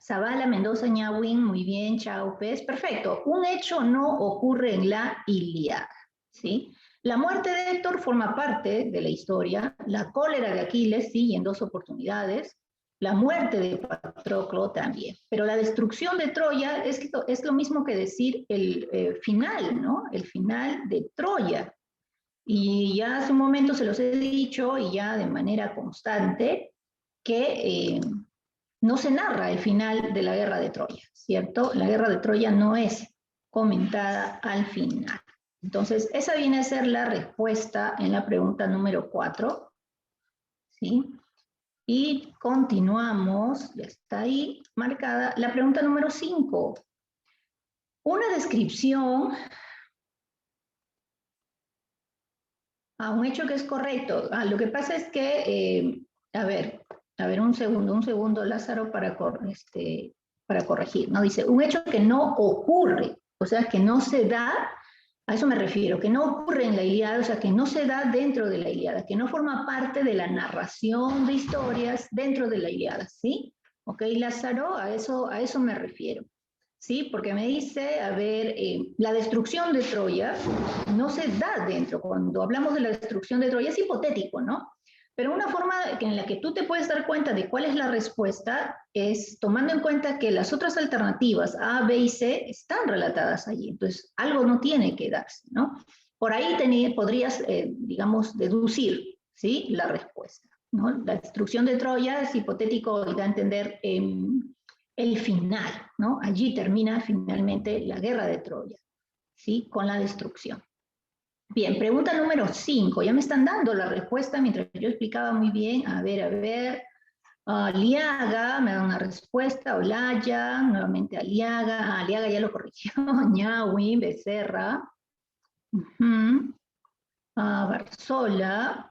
Zavala, Mendoza, Ñawin, muy bien, Chaupes. Perfecto. Un hecho no ocurre en la Ilíada, ¿sí? La muerte de Héctor forma parte de la historia. La cólera de Aquiles, sí, y en 2 oportunidades. La muerte de Patroclo también. Pero la destrucción de Troya es lo mismo que decir el final, ¿no? El final de Troya. Y ya hace un momento se los he dicho, y ya de manera constante, que no se narra el final de la guerra de Troya, ¿cierto? La guerra de Troya no es comentada al final. Entonces, esa viene a ser la respuesta en la pregunta número 4, ¿sí? Y continuamos, ya está ahí marcada, la pregunta número 5. Una descripción a un hecho que es correcto. Lo que pasa es que, a ver, un segundo, Lázaro, para corregir, ¿no? Dice, un hecho que no ocurre, o sea, que no se da, a eso me refiero, que no ocurre en la Ilíada, o sea, que no se da dentro de la Ilíada, que no forma parte de la narración de historias dentro de la Ilíada, ¿sí? Ok, Lázaro, a eso me refiero. ¿Sí? Porque me dice, a ver, la destrucción de Troya no se da dentro. Cuando hablamos de la destrucción de Troya es hipotético, ¿no? Pero una forma en la que tú te puedes dar cuenta de cuál es la respuesta es tomando en cuenta que las otras alternativas A, B y C están relatadas allí. Entonces, algo no tiene que darse, ¿no? Por ahí podrías, digamos, deducir, ¿sí? La respuesta, ¿no? La destrucción de Troya es hipotético y da a entender el final, ¿no? Allí termina finalmente la guerra de Troya, ¿sí? Con la destrucción. Bien, pregunta número 5. Ya me están dando la respuesta mientras yo explicaba muy bien. A ver. Aliaga, me da una respuesta. Olaya, nuevamente Aliaga. Aliaga ya lo corrigió. Ñawin, Becerra. Barzola.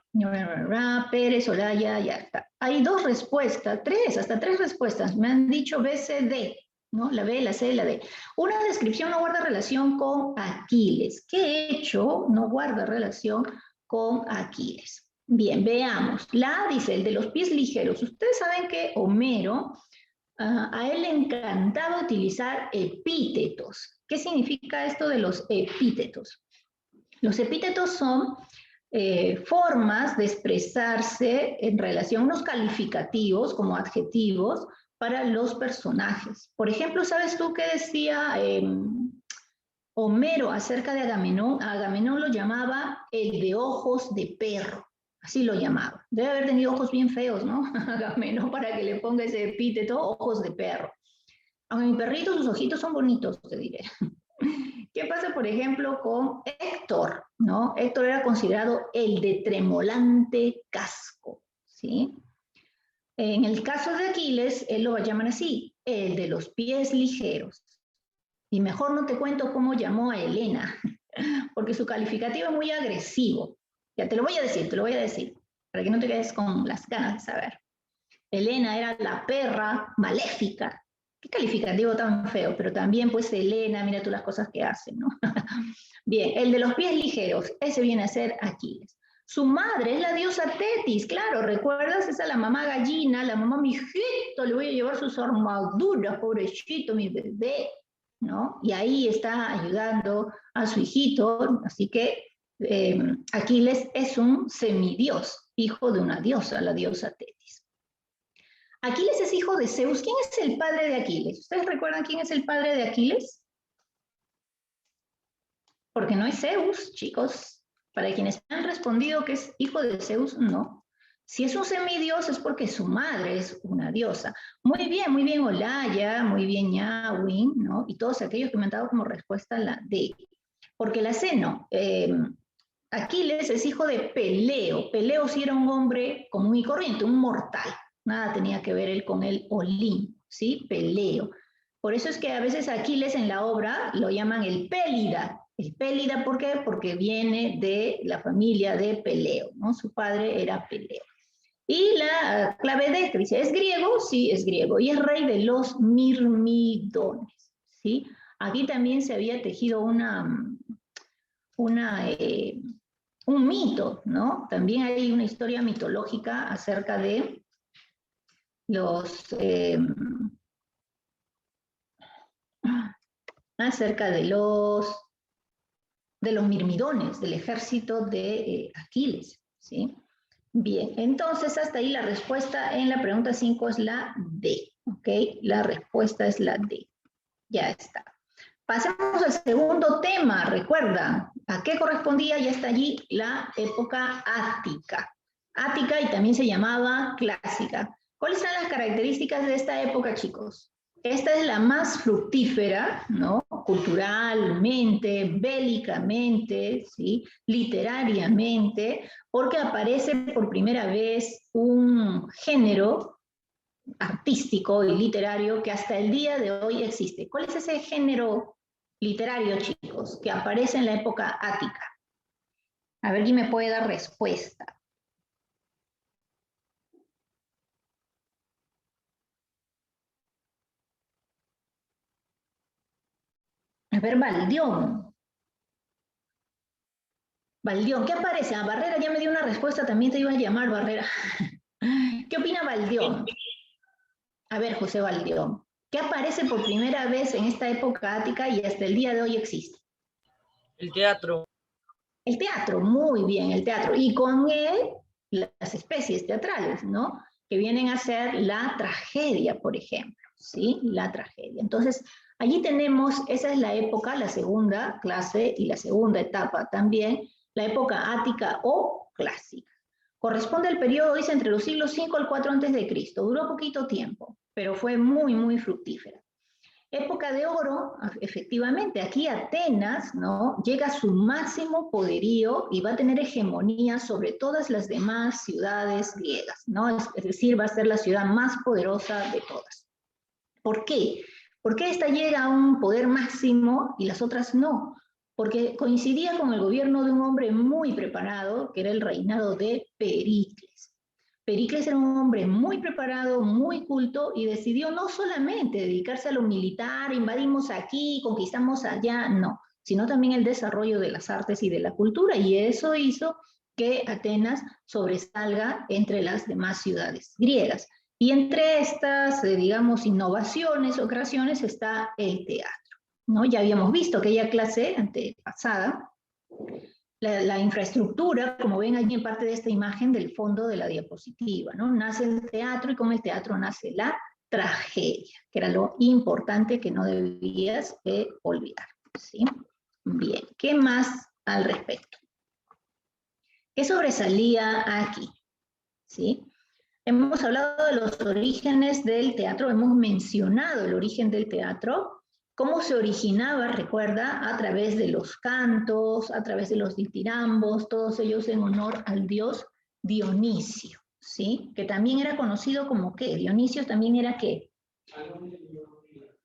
Pérez, Olaya, ya está. Hay 2 respuestas, hasta 3 respuestas. Me han dicho B, C, D, ¿no? La B, la C, la D. Una descripción no guarda relación con Aquiles. ¿Qué hecho no guarda relación con Aquiles? Bien, veamos. La A dice, el de los pies ligeros. Ustedes saben que Homero, a él le encantaba utilizar epítetos. ¿Qué significa esto de los epítetos? Los epítetos son formas de expresarse en relación a unos calificativos como adjetivos para los personajes. Por ejemplo, ¿sabes tú qué decía Homero acerca de Agamenón? A Agamenón lo llamaba el de ojos de perro, así lo llamaba. Debe haber tenido ojos bien feos, ¿no? Agamenón, para que le ponga ese epíteto, ojos de perro. Aunque mi perrito, sus ojitos son bonitos, te diré. ¿Qué pasa, por ejemplo, con Héctor? ¿No? Héctor era considerado el de tremolante casco, ¿sí? En el caso de Aquiles, él lo llaman así, el de los pies ligeros. Y mejor no te cuento cómo llamó a Helena, porque su calificativo es muy agresivo. Ya te lo voy a decir, para que no te quedes con las ganas de saber. Helena era la perra maléfica. Qué calificativo tan feo, pero también pues Helena, mira tú las cosas que hacen, ¿no? Bien, el de los pies ligeros, ese viene a ser Aquiles. Su madre es la diosa Tetis, claro, ¿recuerdas? Esa es la mamá gallina, la mamá, mi hijito, le voy a llevar sus armaduras, pobrecito, mi bebé, ¿no? Y ahí está ayudando a su hijito, así que Aquiles es un semidios, hijo de una diosa, la diosa Tetis. Aquiles es hijo de Zeus. ¿Quién es el padre de Aquiles? ¿Ustedes recuerdan quién es el padre de Aquiles? Porque no es Zeus, chicos. Para quienes han respondido que es hijo de Zeus, no. Si es un semidios es porque su madre es una diosa. Muy bien, Olaya, muy bien, Ñawin, ¿no? Y todos aquellos que me han dado como respuesta la D. Porque la C no. Aquiles es hijo de Peleo. Peleo sí era un hombre común y corriente, un mortal. Nada tenía que ver él con el Olimpo, ¿sí? Peleo. Por eso es que a veces Aquiles en la obra lo llaman el Pélida. El Pélida, ¿por qué? Porque viene de la familia de Peleo, ¿no? Su padre era Peleo. Y la clave D, que dice, ¿es griego? Sí, es griego. Y es rey de los mirmidones, ¿sí? Aquí también se había tejido un mito, ¿no? También hay una historia mitológica acerca de los mirmidones, del ejército de Aquiles, ¿sí? Bien, entonces hasta ahí la respuesta en la pregunta 5 es la D, ¿ok? La respuesta es la D. Ya está. Pasemos al segundo tema, recuerda, ¿a qué correspondía? Ya está allí la época ática. Ática y también se llamaba clásica. ¿Cuáles son las características de esta época, chicos? Esta es la más fructífera, ¿no? Culturalmente, bélicamente, ¿sí? Literariamente, porque aparece por primera vez un género artístico y literario que hasta el día de hoy existe. ¿Cuál es ese género literario, chicos, que aparece en la época ática? A ver quién me puede dar respuesta. A ver, Baldión. Baldión, ¿qué aparece? Ah, Barrera ya me dio una respuesta, también te iba a llamar, Barrera. ¿Qué opina Baldión? A ver, José Baldión, ¿qué aparece por primera vez en esta época ática y hasta el día de hoy existe? El teatro. El teatro, muy bien, el teatro. Y con él, las especies teatrales, ¿no? Que vienen a ser la tragedia, por ejemplo, ¿sí? La tragedia. Entonces, allí tenemos, esa es la época, la segunda clase y la segunda etapa también, la época ática o clásica. Corresponde al periodo, dice, entre los siglos 5 al 4 a.C. Duró poquito tiempo, pero fue muy fructífera. Época de oro, efectivamente, aquí Atenas, ¿no? Llega a su máximo poderío y va a tener hegemonía sobre todas las demás ciudades griegas, ¿no? Es decir, va a ser la ciudad más poderosa de todas. ¿Por qué? Porque esta llega a un poder máximo y las otras no. Porque coincidía con el gobierno de un hombre muy preparado, que era el reinado de Pericles. Pericles era un hombre muy preparado, muy culto y decidió no solamente dedicarse a lo militar, invadimos aquí, conquistamos allá, no, sino también el desarrollo de las artes y de la cultura, y eso hizo que Atenas sobresalga entre las demás ciudades griegas. Y entre estas, digamos, innovaciones o creaciones está el teatro, ¿no? Ya habíamos visto aquella clase antepasada, la infraestructura, como ven allí en parte de esta imagen del fondo de la diapositiva, ¿no? Nace el teatro y con el teatro nace la tragedia, que era lo importante que no debías olvidar, ¿sí? Bien, ¿qué más al respecto? ¿Qué sobresalía aquí? ¿Sí? Hemos hablado de los orígenes del teatro, hemos mencionado el origen del teatro, cómo se originaba, recuerda, a través de los cantos, a través de los ditirambos, todos ellos en honor al dios Dionisio, ¿sí? Que también era conocido como ¿qué? Dionisio también era ¿qué?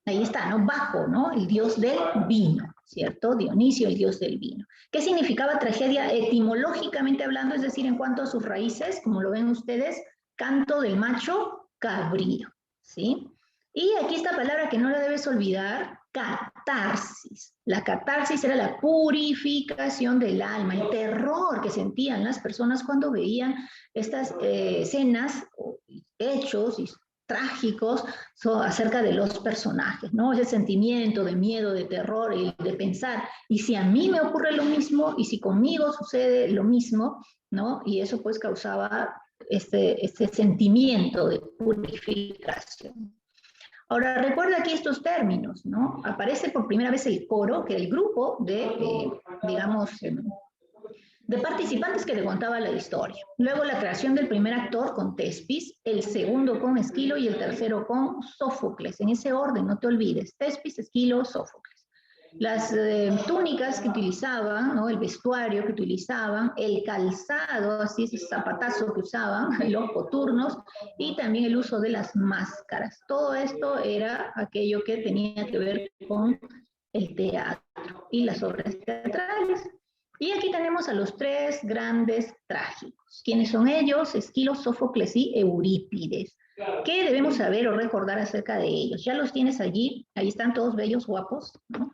Ahí está, ¿no? Baco, ¿no? El dios del vino, ¿cierto? Dionisio, el dios del vino. ¿Qué significaba tragedia etimológicamente hablando? Es decir, en cuanto a sus raíces, como lo ven ustedes, canto del macho cabrío, ¿sí? Y aquí esta palabra que no la debes olvidar, catar. catarsis. La catarsis era la purificación del alma, el terror que sentían las personas cuando veían estas escenas, hechos trágicos acerca de los personajes, ¿no? Ese sentimiento de miedo, de terror, y de pensar, y si a mí me ocurre lo mismo, y si conmigo sucede lo mismo, ¿no? Y eso pues causaba este sentimiento de purificación. Ahora, recuerda aquí estos términos, ¿no? Aparece por primera vez el coro, que era el grupo de, digamos, de participantes que te contaba la historia. Luego la creación del primer actor con Tespis, el segundo con Esquilo y el tercero con Sófocles. En ese orden, no te olvides, Tespis, Esquilo, Sófocles. Las túnicas que utilizaban, ¿no? El vestuario que utilizaban, el calzado, así ese zapatazo que usaban, los coturnos, y también el uso de las máscaras. Todo esto era aquello que tenía que ver con el teatro y las obras teatrales. Y aquí tenemos a los tres grandes trágicos. ¿Quiénes son ellos? Esquilo, Sófocles y Eurípides. ¿Qué debemos saber o recordar acerca de ellos? Ya los tienes allí, ahí están todos bellos, guapos, ¿no?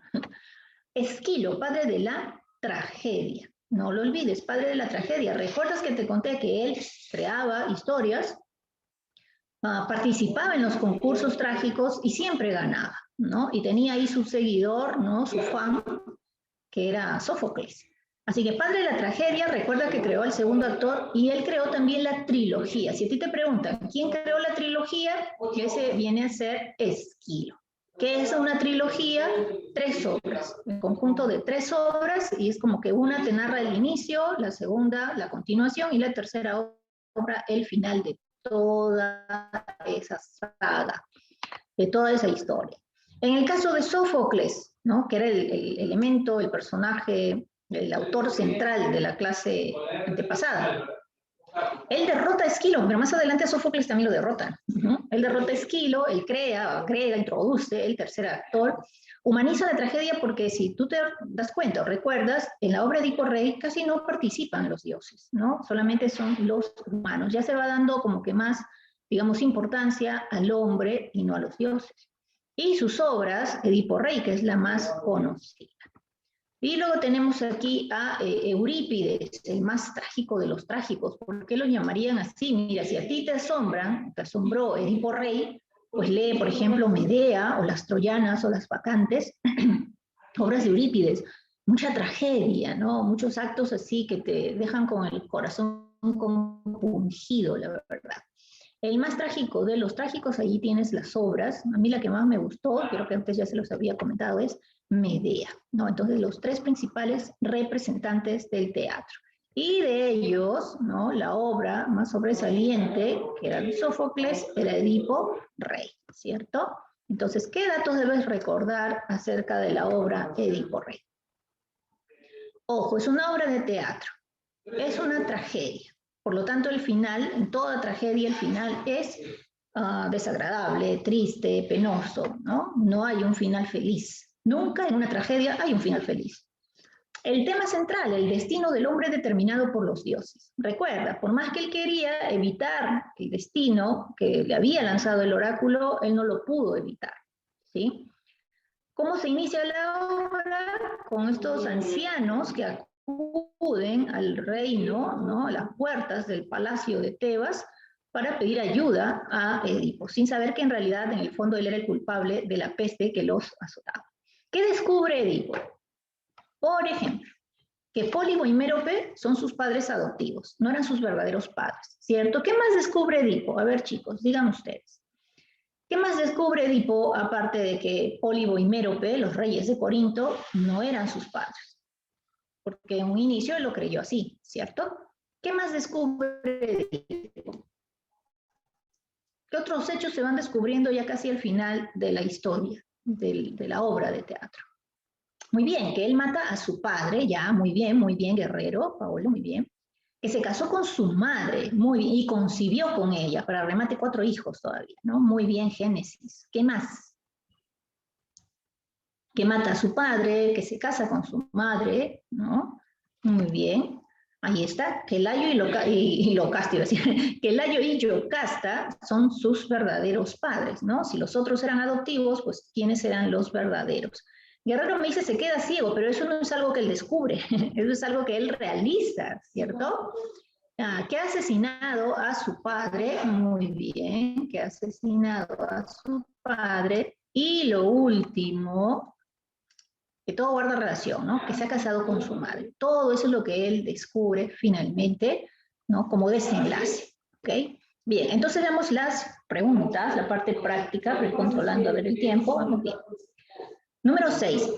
Esquilo, padre de la tragedia. No lo olvides, padre de la tragedia. ¿Recuerdas que te conté que él creaba historias, participaba en los concursos trágicos y siempre ganaba, ¿no? Y tenía ahí su seguidor, ¿no? Su fan, que era Sófocles. Así que padre de la tragedia, recuerda que creó el segundo actor y él creó también la trilogía. Si a ti te preguntan, ¿quién creó la trilogía? Ese viene a ser Esquilo. ¿Qué es una trilogía? 3 obras, un conjunto de 3 obras, y es como que una te narra el inicio, la segunda la continuación y la tercera obra el final de toda esa saga, de toda esa historia. En el caso de Sófocles, ¿no? Que era el elemento, el personaje, el autor central de la clase antepasada, él derrota a Esquilo, pero más adelante a Sófocles también lo derrota, ¿no? Él derrota a Esquilo, él agrega, introduce el tercer actor, humaniza la tragedia porque si tú te das cuenta o recuerdas, en la obra de Edipo Rey casi no participan los dioses, ¿no? Solamente son los humanos. Ya se va dando como que más, digamos, importancia al hombre y no a los dioses. Y sus obras, Edipo Rey, que es la más conocida. Y luego tenemos aquí a Eurípides, el más trágico de los trágicos. ¿Por qué lo llamarían así? Mira, si a ti te asombró Edipo Rey, pues lee, por ejemplo, Medea, o las Troyanas, o las Bacantes, obras de Eurípides. Mucha tragedia, ¿no? Muchos actos así que te dejan con el corazón compungido, la verdad. El más trágico de los trágicos, allí tienes las obras. A mí la que más me gustó, creo que antes ya se los había comentado, es Medea, ¿no? Entonces, los 3 principales representantes del teatro. Y de ellos, ¿no? La obra más sobresaliente, que era de Sófocles, era Edipo Rey, ¿cierto? Entonces, ¿qué datos debes recordar acerca de la obra Edipo Rey? Ojo, es una obra de teatro, es una tragedia. Por lo tanto, el final, en toda tragedia, el final es desagradable, triste, penoso, ¿no? No hay un final feliz. Nunca en una tragedia hay un final feliz. El tema central, el destino del hombre determinado por los dioses. Recuerda, por más que él quería evitar el destino que le había lanzado el oráculo, él no lo pudo evitar, ¿sí? ¿Cómo se inicia la obra? Con estos ancianos que acuden al reino, ¿no? A las puertas del palacio de Tebas, para pedir ayuda a Edipo, sin saber que en realidad, en el fondo, él era el culpable de la peste que los azotaba. ¿Qué descubre Edipo? Por ejemplo, que Pólibo y Mérope son sus padres adoptivos, no eran sus verdaderos padres, ¿cierto? ¿Qué más descubre Edipo? A ver, chicos, digan ustedes. ¿Qué más descubre Edipo, aparte de que Pólibo y Mérope, los reyes de Corinto, no eran sus padres? Porque en un inicio él lo creyó así, ¿cierto? ¿Qué más descubre Edipo? ¿Qué otros hechos se van descubriendo ya casi al final de la historia, de la obra de teatro? Muy bien, que él mata a su padre, ya, muy bien, guerrero, Paolo, muy bien. Que se casó con su madre, muy bien, y concibió con ella, para remate 4 hijos todavía, ¿no? Muy bien, Génesis. ¿Qué más? Que mata a su padre, que se casa con su madre, ¿no? Muy bien. Ahí está, que Layo y Yocasta, iba a decir, que Layo y Yocasta son sus verdaderos padres, ¿no? Si los otros eran adoptivos, pues ¿quiénes eran los verdaderos? Guerrero me dice se queda ciego, pero eso no es algo que él descubre, eso es algo que él realiza, ¿cierto? Que ha asesinado a su padre, muy bien, que ha asesinado a su padre, y lo último, que todo guarda relación, ¿no? Que se ha casado con su madre. Todo eso es lo que él descubre finalmente, ¿no? Como desenlace, ¿ok? Bien, entonces veamos las preguntas, la parte práctica, voy controlando a ver el tiempo, vamos bien. Número 6.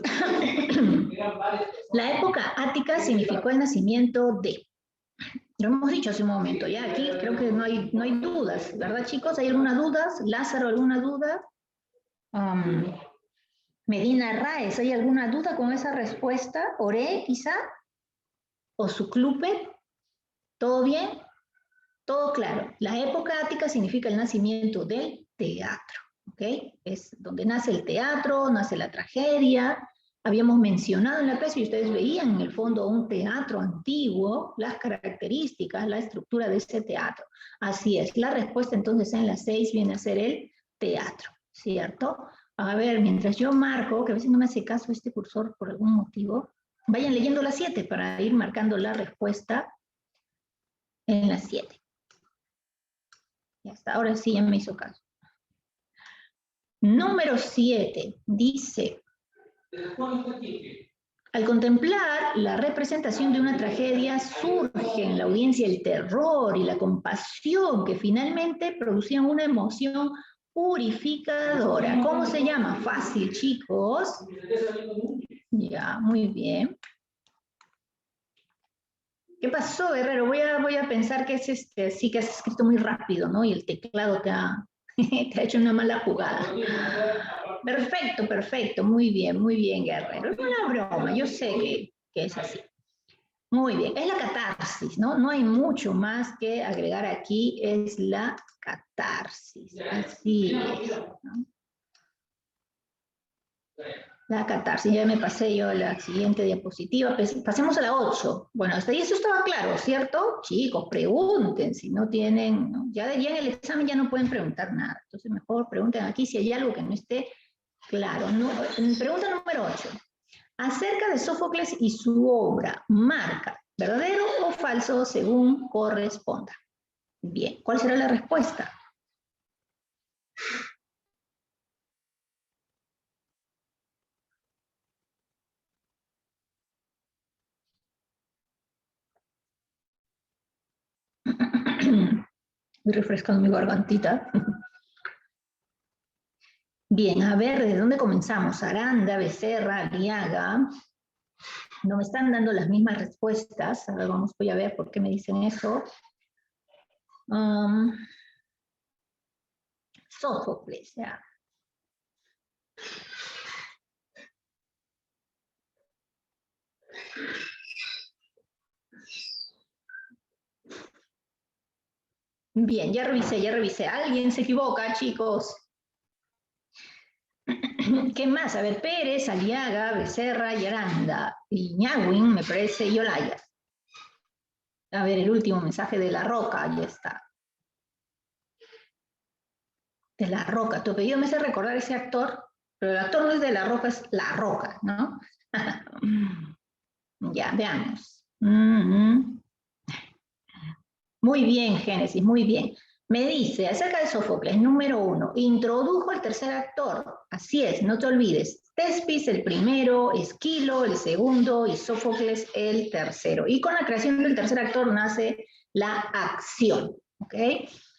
La época ática significó el nacimiento de... Lo hemos dicho hace un momento, ya aquí creo que no hay dudas, ¿verdad, chicos? ¿Hay alguna duda? Lázaro, ¿alguna duda? Medina Raes, ¿hay alguna duda con esa respuesta? ¿Oré, quizá? ¿O Suclupe? ¿Todo bien? Todo claro. La época ática significa el nacimiento del teatro, ¿ok? Es donde nace el teatro, nace la tragedia. Habíamos mencionado en la clase y ustedes veían en el fondo un teatro antiguo, las características, la estructura de ese teatro. Así es. La respuesta entonces en la 6 viene a ser el teatro, ¿cierto? A ver, mientras yo marco, que a veces no me hace caso este cursor por algún motivo, vayan leyendo la 7 para ir marcando la respuesta en la 7. Ya está, ahora sí ya me hizo caso. Número 7 dice, al contemplar la representación de una tragedia surge en la audiencia el terror y la compasión que finalmente producían una emoción purificadora. ¿Cómo se llama? Fácil, chicos. Ya, muy bien. ¿Qué pasó, Guerrero? Voy a pensar que es sí que has escrito muy rápido, ¿no? Y el teclado te ha hecho una mala jugada. Perfecto, perfecto. Muy bien, Guerrero. Es una broma, yo sé que es así. Muy bien, es la catarsis, ¿no? No hay mucho más que agregar aquí, es la catarsis. Así es, ¿no? La catarsis, ya me pasé yo a la siguiente diapositiva. Pasemos a la 8. Bueno, hasta ahí eso estaba claro, ¿cierto? Chicos, pregunten si no tienen, ¿no? Ya en el examen ya no pueden preguntar nada. Entonces mejor pregunten aquí si hay algo que no esté claro. No, pregunta número 8. Acerca de Sófocles y su obra, marca, ¿verdadero o falso según corresponda? Bien, ¿cuál será la respuesta? Voy refrescando mi gargantita. Bien, a ver, ¿de dónde comenzamos? Aranda, Becerra, Aliaga. No me están dando las mismas respuestas. Ahora voy a ver por qué me dicen eso. Sófocles, ya. Bien, ya revisé. Alguien se equivoca, chicos. ¿Qué más? A ver, Pérez, Aliaga, Becerra y Aranda. Y Ñawin, me parece, y Olaya. A ver, el último mensaje de La Roca, ya está. De La Roca. Tu apellido me hace recordar ese actor, pero el actor no es de La Roca, es La Roca, ¿no? Ya, veamos. Muy bien, Génesis, muy bien. Me dice, acerca de Sófocles, número 1, introdujo al tercer actor. Así es, no te olvides. Tespis el primero, Esquilo el segundo y Sófocles el tercero. Y con la creación del tercer actor nace la acción, ¿ok?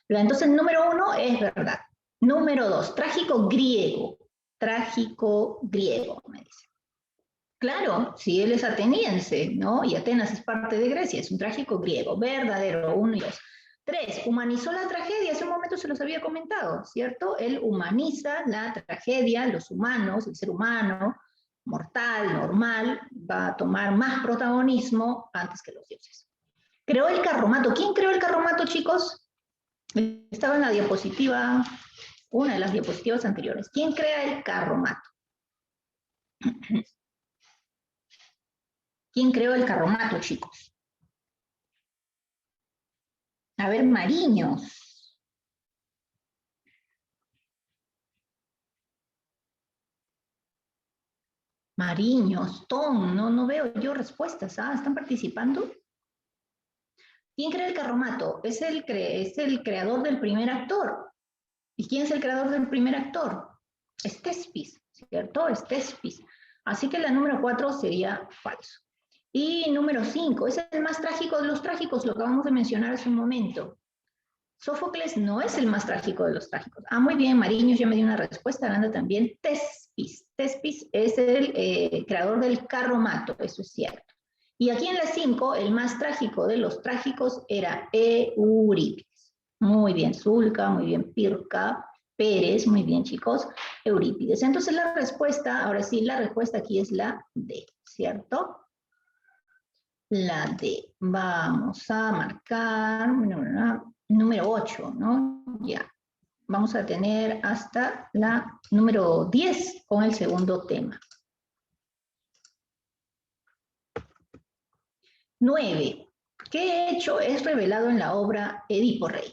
Pero entonces, número 1 es verdad. Número 2, trágico griego. Trágico griego, me dice. Claro, si él es ateniense, ¿no? Y Atenas es parte de Grecia, es un trágico griego, verdadero, 1 y 2. 3, humanizó la tragedia, hace un momento se los había comentado, ¿cierto? Él humaniza la tragedia, los humanos, el ser humano, mortal, normal, va a tomar más protagonismo antes que los dioses. Creó el carromato. ¿Quién creó el carromato, chicos? Estaba en la diapositiva, una de las diapositivas anteriores. ¿Quién crea el carromato? ¿Quién creó el carromato, chicos? A ver, Mariños. Mariños, Tom, no veo yo respuestas. ¿Ah? ¿Están participando? ¿Quién crea el carromato? Es el creador del primer actor. ¿Y quién es el creador del primer actor? Es Thespis, ¿cierto? Es Thespis. Así que la número 4 sería falso. Y número 5, es el más trágico de los trágicos, lo acabamos de mencionar hace un momento. Sófocles no es el más trágico de los trágicos. Ah, muy bien, Mariños ya me dio una respuesta, Aranda también. Thespis. Thespis es el creador del carromato, eso es cierto. Y aquí en la 5, el más trágico de los trágicos era Eurípides. Muy bien, Zulca, muy bien, Pirca, Pérez, muy bien, chicos, Eurípides. Entonces la respuesta, ahora sí, la respuesta aquí es la D, ¿cierto? La D. Vamos a marcar número 8, ¿no? Ya. Vamos a tener hasta la número 10 con el segundo tema. 9. ¿Qué hecho es revelado en la obra Edipo Rey?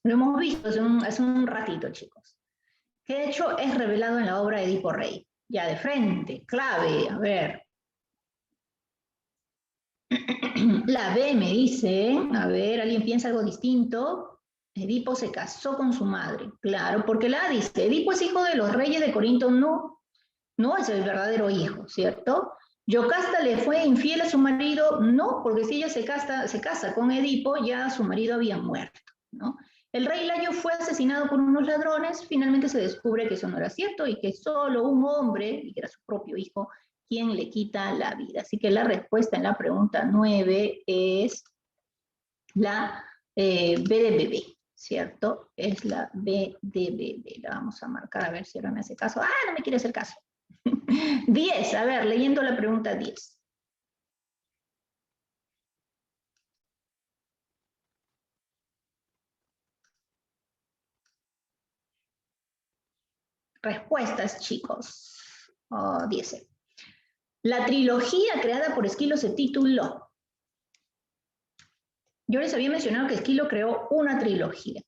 Lo hemos visto hace un ratito, chicos. ¿Qué hecho es revelado en la obra Edipo Rey? Ya de frente, clave, a ver. La B me dice, a ver, ¿alguien piensa algo distinto? Edipo se casó con su madre. Claro, porque la A dice, Edipo es hijo de los reyes de Corinto, no es el verdadero hijo, ¿cierto? Yocasta le fue infiel a su marido, no, porque si ella se casa con Edipo, ya su marido había muerto, ¿no? El rey Layo fue asesinado por unos ladrones, finalmente se descubre que eso no era cierto y que solo un hombre, y que era su propio hijo, quien le quita la vida. Así que la respuesta en la pregunta 9 es la B de bebé, ¿cierto? Es la B de bebé. La vamos a marcar a ver si ahora me hace caso. ¡Ah, no me quiere hacer caso! 10, a ver, leyendo la pregunta 10. Respuestas, chicos. 10. La trilogía creada por Esquilo se tituló. Yo les había mencionado que Esquilo creó una trilogía.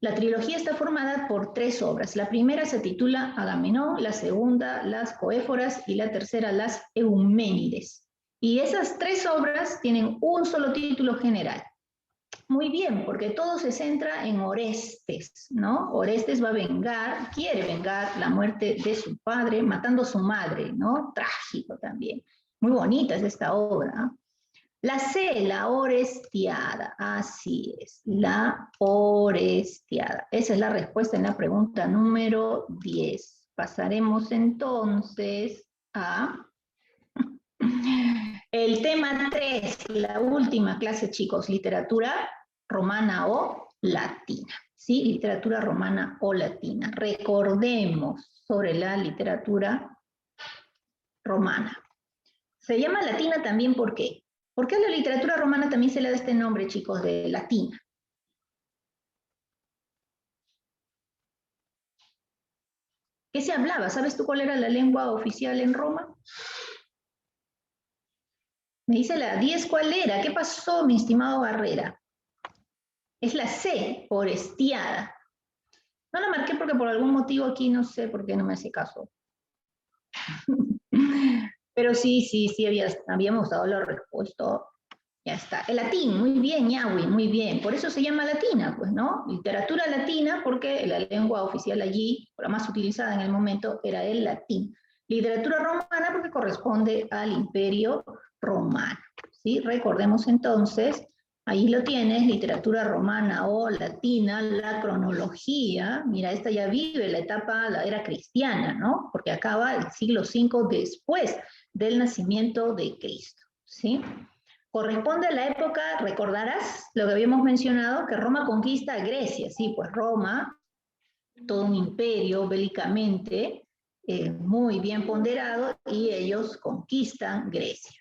La trilogía está formada por 3 obras. La primera se titula Agamenón, la segunda Las Coéforas y la tercera Las Euménides. Y esas 3 obras tienen un solo título general. Muy bien, porque todo se centra en Orestes, ¿no? Orestes quiere vengar la muerte de su padre, matando a su madre, ¿no? Trágico también. Muy bonita es esta obra. La C, la Orestiada, así es, la Orestiada. Esa es la respuesta en la pregunta número 10. Pasaremos entonces a el tema 3, la última clase, chicos, literatura romana o latina. ¿Sí? Literatura romana o latina. Recordemos sobre la literatura romana. Se llama latina también, ¿por qué? ¿Por qué a la literatura romana también se le da este nombre, chicos, de latina? ¿Qué se hablaba? ¿Sabes tú cuál era la lengua oficial en Roma? Me dice la 10, ¿cuál era? ¿Qué pasó, mi estimado Barrera? Es la C, Orestiada. No la marqué porque por algún motivo aquí no sé por qué no me hace caso. Pero sí, habíamos dado la respuesta. Ya está. El latín, muy bien, Yawi, muy bien. Por eso se llama latina, pues, ¿no? Literatura latina, porque la lengua oficial allí, la más utilizada en el momento, era el latín. Literatura romana, porque corresponde al Imperio Romano. ¿Sí? Recordemos entonces, ahí lo tienes, literatura romana o latina, la cronología. Mira, esta ya vive la etapa, la era cristiana, ¿no? Porque acaba el siglo V después del nacimiento de Cristo, ¿sí? Corresponde a la época, recordarás lo que habíamos mencionado, que Roma conquista a Grecia, sí, pues Roma, todo un imperio bélicamente, muy bien ponderado, y ellos conquistan Grecia.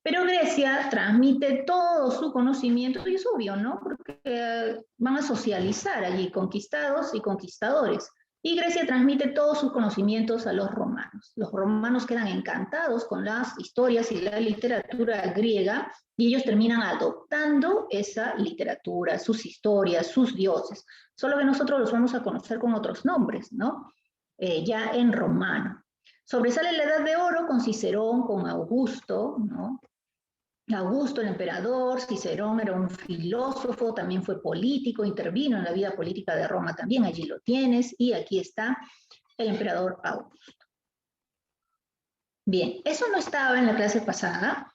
Pero Grecia transmite todo su conocimiento, y es obvio, ¿no? Porque van a socializar allí conquistados y conquistadores. Y Grecia transmite todos sus conocimientos a los romanos. Los romanos quedan encantados con las historias y la literatura griega y ellos terminan adoptando esa literatura, sus historias, sus dioses. Solo que nosotros los vamos a conocer con otros nombres, ¿no? Ya en romano. Sobresale la Edad de Oro con Cicerón, con Augusto, ¿no? Augusto, el emperador. Cicerón era un filósofo, también fue político, intervino en la vida política de Roma también, allí lo tienes, y aquí está el emperador Augusto. Bien, eso no estaba en la clase pasada,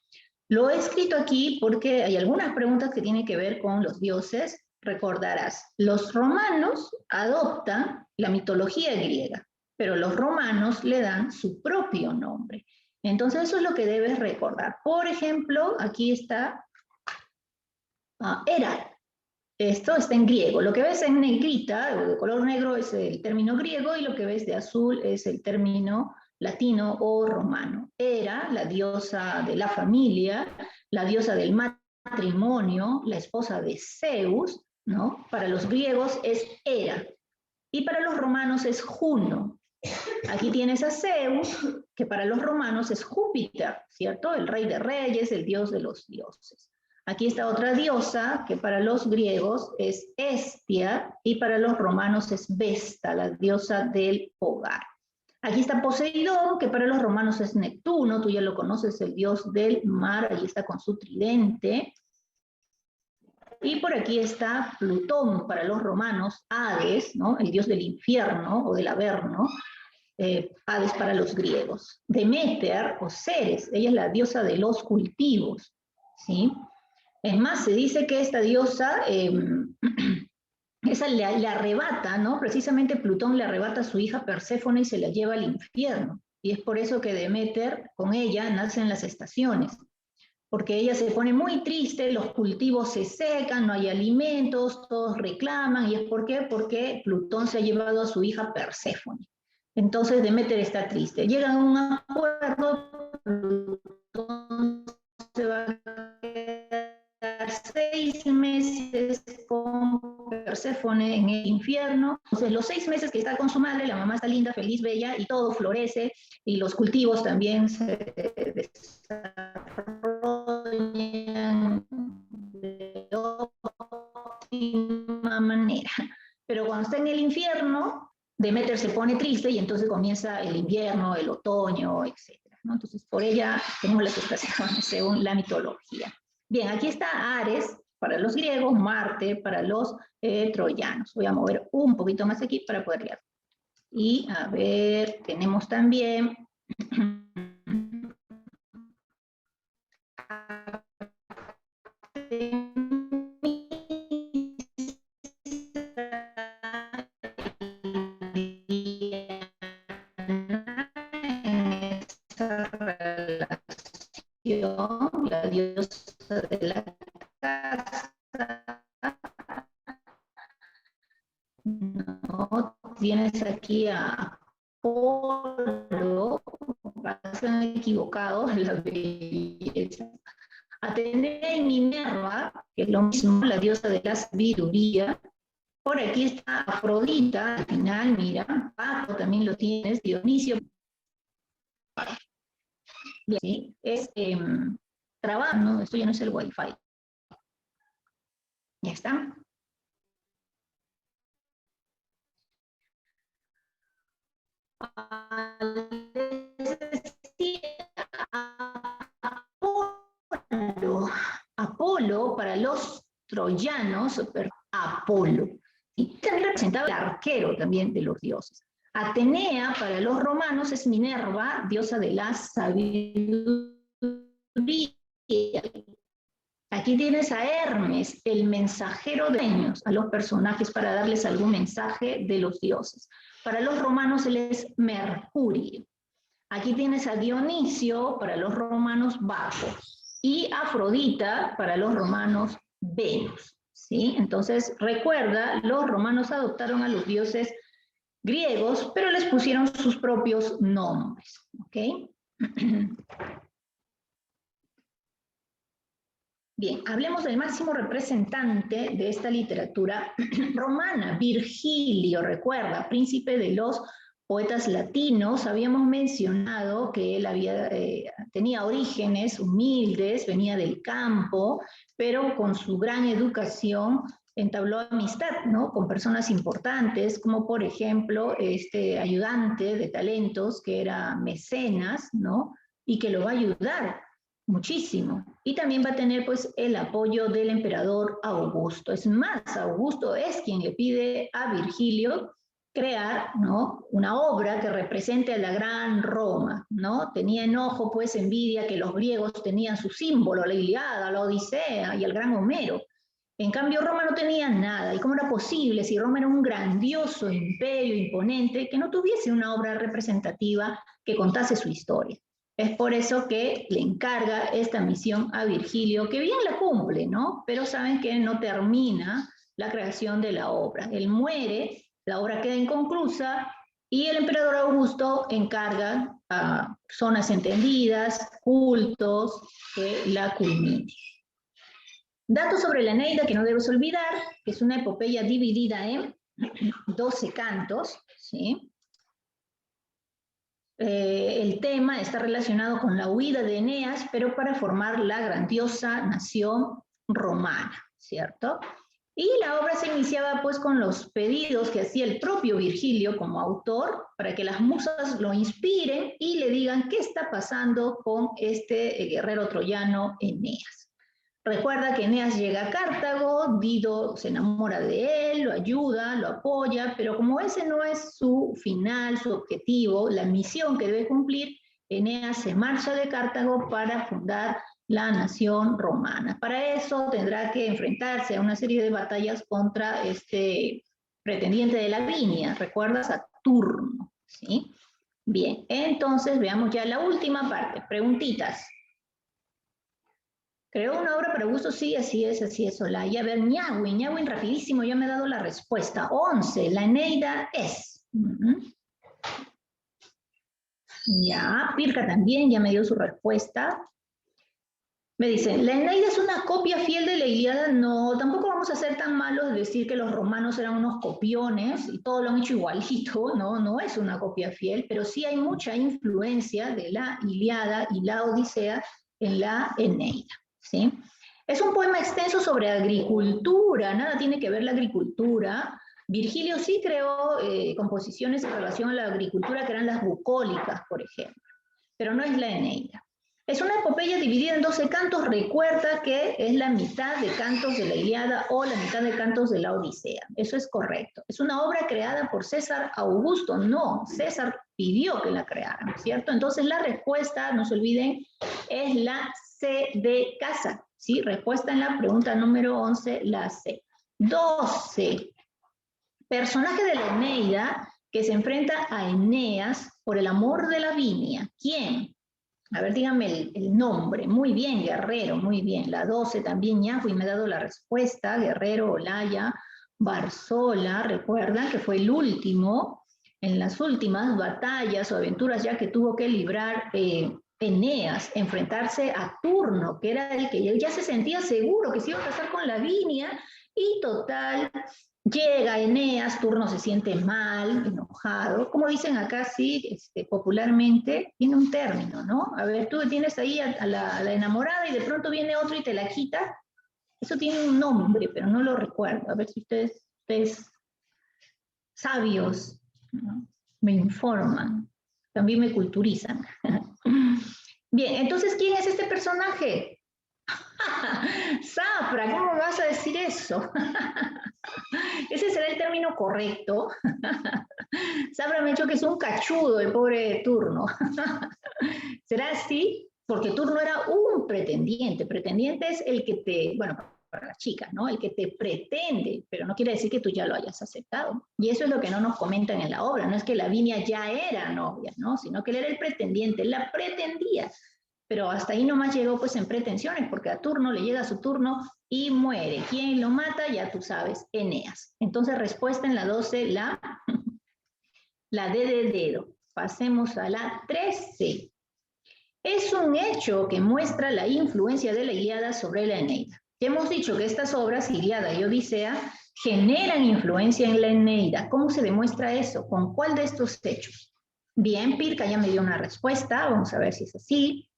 lo he escrito aquí porque hay algunas preguntas que tienen que ver con los dioses. Recordarás, los romanos adoptan la mitología griega, pero los romanos le dan su propio nombre. Entonces eso es lo que debes recordar. Por ejemplo, aquí está Hera. Esto está en griego. Lo que ves en negrita, o de color negro, es el término griego, y lo que ves de azul es el término latino o romano. Hera, la diosa de la familia, la diosa del matrimonio, la esposa de Zeus, ¿no? Para los griegos es Hera, y para los romanos es Juno. Aquí tienes a Zeus, que para los romanos es Júpiter, ¿cierto? El rey de reyes, el dios de los dioses. Aquí está otra diosa, que para los griegos es Hestia, y para los romanos es Vesta, la diosa del hogar. Aquí está Poseidón, que para los romanos es Neptuno, tú ya lo conoces, el dios del mar, ahí está con su tridente. Y por aquí está Plutón, para los romanos, Hades, ¿no? El dios del infierno o del averno. Hades para los griegos. Deméter o Ceres, ella es la diosa de los cultivos, ¿sí? Es más, se dice que esta diosa, esa le arrebata, ¿no? Precisamente Plutón le arrebata a su hija Perséfone y se la lleva al infierno. Y es por eso que Deméter, con ella, nacen las estaciones. Porque ella se pone muy triste, los cultivos se secan, no hay alimentos, todos reclaman. ¿Y es por qué? Porque Plutón se ha llevado a su hija Perséfone. Entonces Deméter está triste. Llegan a un acuerdo, Plutón se va a quedar 6 meses con Perséfone en el infierno. Entonces los 6 meses que está con su madre, la mamá está linda, feliz, bella, y todo florece, y los cultivos también se desarrollan de óptima manera. Pero cuando está en el infierno, Deméter se pone triste y entonces comienza el invierno, el otoño, etc., ¿no? Entonces, por ella tenemos las estaciones según la mitología. Bien, aquí está Ares para los griegos, Marte para los troyanos. Voy a mover un poquito más aquí para poder leer. Y a ver, tenemos también la diosa de la casa, no tienes aquí a Apolo, se han equivocado la belleza. Atenea y Minerva, que es lo mismo, la diosa de la sabiduría. Por aquí está Afrodita, al final, mira, Paco también lo tienes, Dionisio. Bien, ¿sí? Es trabajo, ¿no? Esto ya no es el Wi-Fi. Ya está. Apolo para los troyanos, Apolo. Y también representaba el arquero también de los dioses. Atenea para los romanos es Minerva, diosa de la sabiduría. Aquí tienes a Hermes, el mensajero de sueños, a los personajes para darles algún mensaje de los dioses. Para los romanos él es Mercurio. Aquí tienes a Dionisio, para los romanos Baco, y Afrodita, para los romanos Venus, ¿sí? Entonces, recuerda, los romanos adoptaron a los dioses griegos, pero les pusieron sus propios nombres, ¿ok? Bien, hablemos del máximo representante de esta literatura romana, Virgilio, recuerda, príncipe de los poetas latinos. Habíamos mencionado que él tenía orígenes humildes, venía del campo, pero con su gran educación entabló amistad, ¿no? Con personas importantes, como por ejemplo este ayudante de talentos que era mecenas, ¿no? Y que lo va a ayudar muchísimo. Y también va a tener pues el apoyo del emperador Augusto. Es más, Augusto es quien le pide a Virgilio crear, ¿no? Una obra que represente a la gran Roma, ¿no? Tenía enojo, pues envidia que los griegos tenían su símbolo, la Ilíada, la Odisea y el gran Homero. En cambio, Roma no tenía nada. ¿Y cómo era posible si Roma era un grandioso imperio imponente que no tuviese una obra representativa que contase su historia? Es por eso que le encarga esta misión a Virgilio, que bien la cumple, ¿no? Pero saben que no termina la creación de la obra. Él muere, la obra queda inconclusa y el emperador Augusto encarga a zonas entendidas, cultos, que la culminen. Datos sobre la Eneida que no debes olvidar, que es una epopeya dividida en 12 cantos, ¿sí? El tema está relacionado con la huida de Eneas, pero para formar la grandiosa nación romana, ¿cierto? Y la obra se iniciaba pues con los pedidos que hacía el propio Virgilio como autor para que las musas lo inspiren y le digan qué está pasando con este guerrero troyano Eneas. Recuerda que Eneas llega a Cartago, Dido se enamora de él, lo ayuda, lo apoya, pero como ese no es su final, su objetivo, la misión que debe cumplir, Eneas se marcha de Cartago para fundar la nación romana. Para eso tendrá que enfrentarse a una serie de batallas contra este pretendiente de Lavinia, ¿recuerdas? Saturno, ¿sí? Bien, entonces veamos ya la última parte, preguntitas. ¿Creó una obra para Augusto? Sí, así es, Olaya. A ver, Ñawin, rapidísimo, ya me ha dado la respuesta. 11, la Eneida es. Ya, Pirca también ya me dio su respuesta. Me dicen, ¿la Eneida es una copia fiel de la Ilíada? No, tampoco vamos a ser tan malos de decir que los romanos eran unos copiones y todo lo han hecho igualito, no, no es una copia fiel, pero sí hay mucha influencia de la Ilíada y la Odisea en la Eneida, ¿sí? Es un poema extenso sobre agricultura, nada tiene que ver la agricultura. Virgilio sí creó composiciones en relación a la agricultura que eran las bucólicas, por ejemplo, pero no es la Eneida. Es una epopeya dividida en 12 cantos, recuerda que es la mitad de cantos de la Ilíada o la mitad de cantos de la Odisea, eso es correcto. Es una obra creada por César Augusto, no, César pidió que la crearan, ¿cierto? Entonces la respuesta, no se olviden, es la C de casa, ¿sí? Respuesta en la pregunta número 11, la C. 12. Personaje de la Eneida que se enfrenta a Eneas por el amor de Lavinia. ¿Quién? A ver, díganme el nombre. Muy bien, Guerrero, muy bien. La 12 también, Ñajo, y me ha dado la respuesta. Guerrero, Olaya, Barzola, recuerdan que fue el último, en las últimas batallas o aventuras ya que tuvo que librar Eneas, enfrentarse a Turno, que era el que ya se sentía seguro que se iba a casar con Lavinia, y total, llega Eneas, Turno se siente mal, enojado. Como dicen acá, sí, popularmente, tiene un término, ¿no? A ver, tú tienes ahí a la enamorada y de pronto viene otro y te la quita. Eso tiene un nombre, pero no lo recuerdo. A ver si ustedes sabios, ¿no?, me informan, también me culturizan. Bien, entonces, ¿quién es este personaje? Zafra, ¿cómo me vas a decir eso? Ese será el término correcto. Zafra me ha dicho que es un cachudo el pobre Turno. ¿Será así? Porque Turno era un pretendiente. Pretendiente es el que te, bueno, para las chicas, ¿no? El que te pretende, pero no quiere decir que tú ya lo hayas aceptado. Y eso es lo que no nos comentan en la obra. No es que Lavinia ya era novia, ¿no? Sino que él era el pretendiente, él la pretendía. Pero hasta ahí nomás llegó pues en pretensiones, porque a Turno le llega su turno y muere. ¿Quién lo mata? Ya tú sabes, Eneas. Entonces, respuesta en la 12, la D de dedo. Pasemos a la 13. Es un hecho que muestra la influencia de la Ilíada sobre la Eneida. Ya hemos dicho que estas obras, Ilíada y Odisea, generan influencia en la Eneida. ¿Cómo se demuestra eso? ¿Con cuál de estos hechos? Bien, Pirca ya me dio una respuesta. Vamos a ver si es así.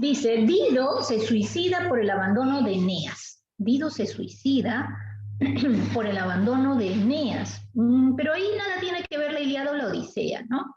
Dice, Dido se suicida por el abandono de Eneas. Dido se suicida por el abandono de Eneas. Pero ahí nada tiene que ver la Ilíada o la Odisea, ¿no?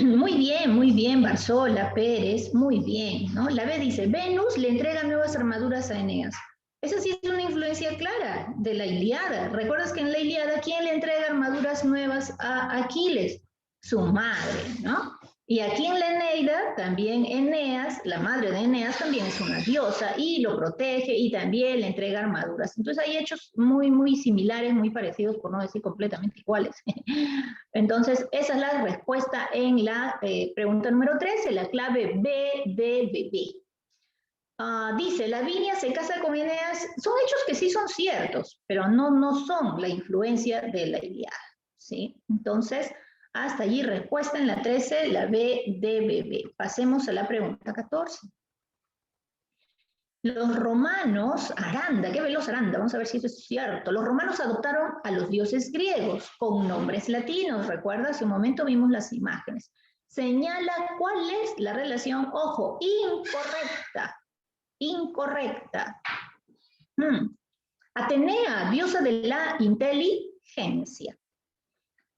Muy bien, Barzola, Pérez, muy bien, ¿no? La B dice, Venus le entrega nuevas armaduras a Eneas. Esa sí es una influencia clara de la Ilíada. ¿Recuerdas que en la Ilíada quién le entrega armaduras nuevas a Aquiles? Su madre, ¿no? Y aquí en la Eneida, también Eneas, la madre de Eneas, también es una diosa y lo protege y también le entrega armaduras. Entonces hay hechos muy similares, muy parecidos, por no decir completamente iguales. Entonces, esa es la respuesta en la pregunta número 13, la clave B de bebé. Dice, Lavinia se casa con Eneas. Son hechos que sí son ciertos, pero no son la influencia de la Ilíada, ¿sí? Entonces, hasta allí respuesta en la 13, la B de bebé. Pasemos a la pregunta 14. Los romanos, Aranda, qué veloz Aranda, vamos a ver si eso es cierto. Los romanos adoptaron a los dioses griegos con nombres latinos. Recuerda, hace un momento vimos las imágenes. Señala cuál es la relación, ojo, incorrecta. Atenea, diosa de la inteligencia.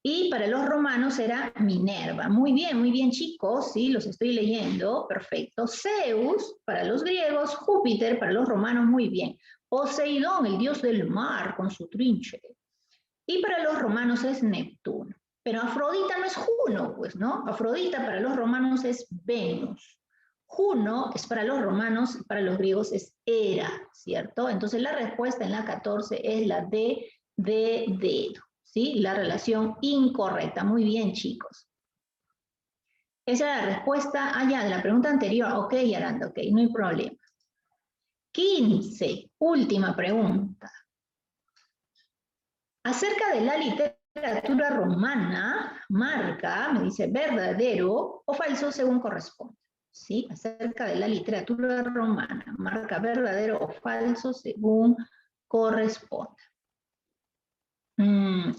Y para los romanos era Minerva. Muy bien, chicos, sí, los estoy leyendo, perfecto. Zeus, para los griegos, Júpiter, para los romanos, muy bien. Poseidón, el dios del mar, con su trinche. Y para los romanos es Neptuno. Pero Afrodita no es Juno, pues, ¿no? Afrodita para los romanos es Venus. Juno es para los romanos, para los griegos es Hera, ¿cierto? Entonces la respuesta en la 14 es la D de dedo. ¿Sí? La relación incorrecta. Muy bien, chicos. Esa es la respuesta de la pregunta anterior. Ok, Aranda, ok, no hay problema. 15, última pregunta. Acerca de la literatura romana, marca, me dice, verdadero o falso según corresponde. ¿Sí? Acerca de la literatura romana, marca verdadero o falso según corresponde.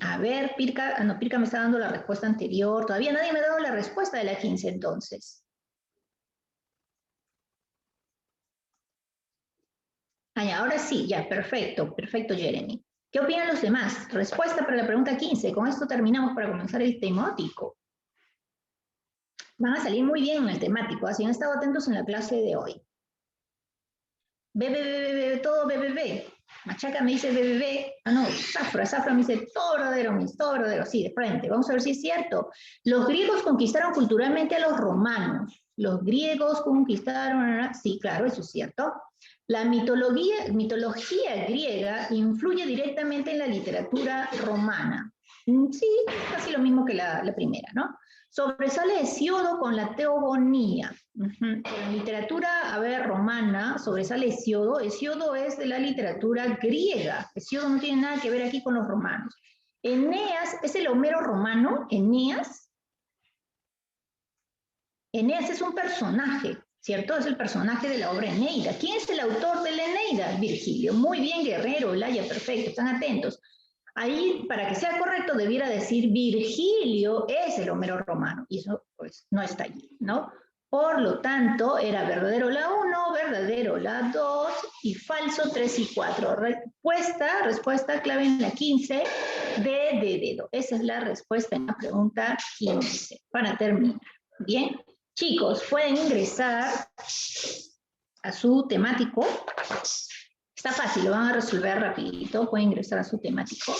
A ver, Pirca, Pirca me está dando la respuesta anterior. Todavía nadie me ha dado la respuesta de la 15, entonces. Ahora sí, ya, perfecto, Jeremy. ¿Qué opinan los demás? Respuesta para la pregunta 15. Con esto terminamos para comenzar el temático. Van a salir muy bien en el temático, así han estado atentos en la clase de hoy. Todo BBB. Machaca me dice BBB. Zafra me dice todo verdadero. Sí, de frente. Vamos a ver si es cierto. Los griegos conquistaron culturalmente a los romanos. Los griegos conquistaron, sí, claro, eso es cierto. La mitología griega influye directamente en la literatura romana. Sí, casi lo mismo que la primera, ¿no? Sobresale Hesiodo con la teogonía. En la literatura, romana, sobresale Hesiodo. Hesiodo es de la literatura griega. Hesiodo no tiene nada que ver aquí con los romanos. Eneas, ¿es el Homero romano? Eneas. Eneas es un personaje, ¿cierto? Es el personaje de la obra Eneida. ¿Quién es el autor de la Eneida? Virgilio. Muy bien, Guerrero, Olaya, perfecto, están atentos. Ahí, para que sea correcto, debiera decir Virgilio es el Homero romano. Y eso, pues, no está allí, ¿no? Por lo tanto, era verdadero la 1, verdadero la 2 y falso 3 y 4. Respuesta clave en la 15, de dedo. Esa es la respuesta en la pregunta 15, para terminar. Bien, chicos, pueden ingresar a su temático. Está fácil, lo van a resolver rapidito. Pueden ingresar a su temático.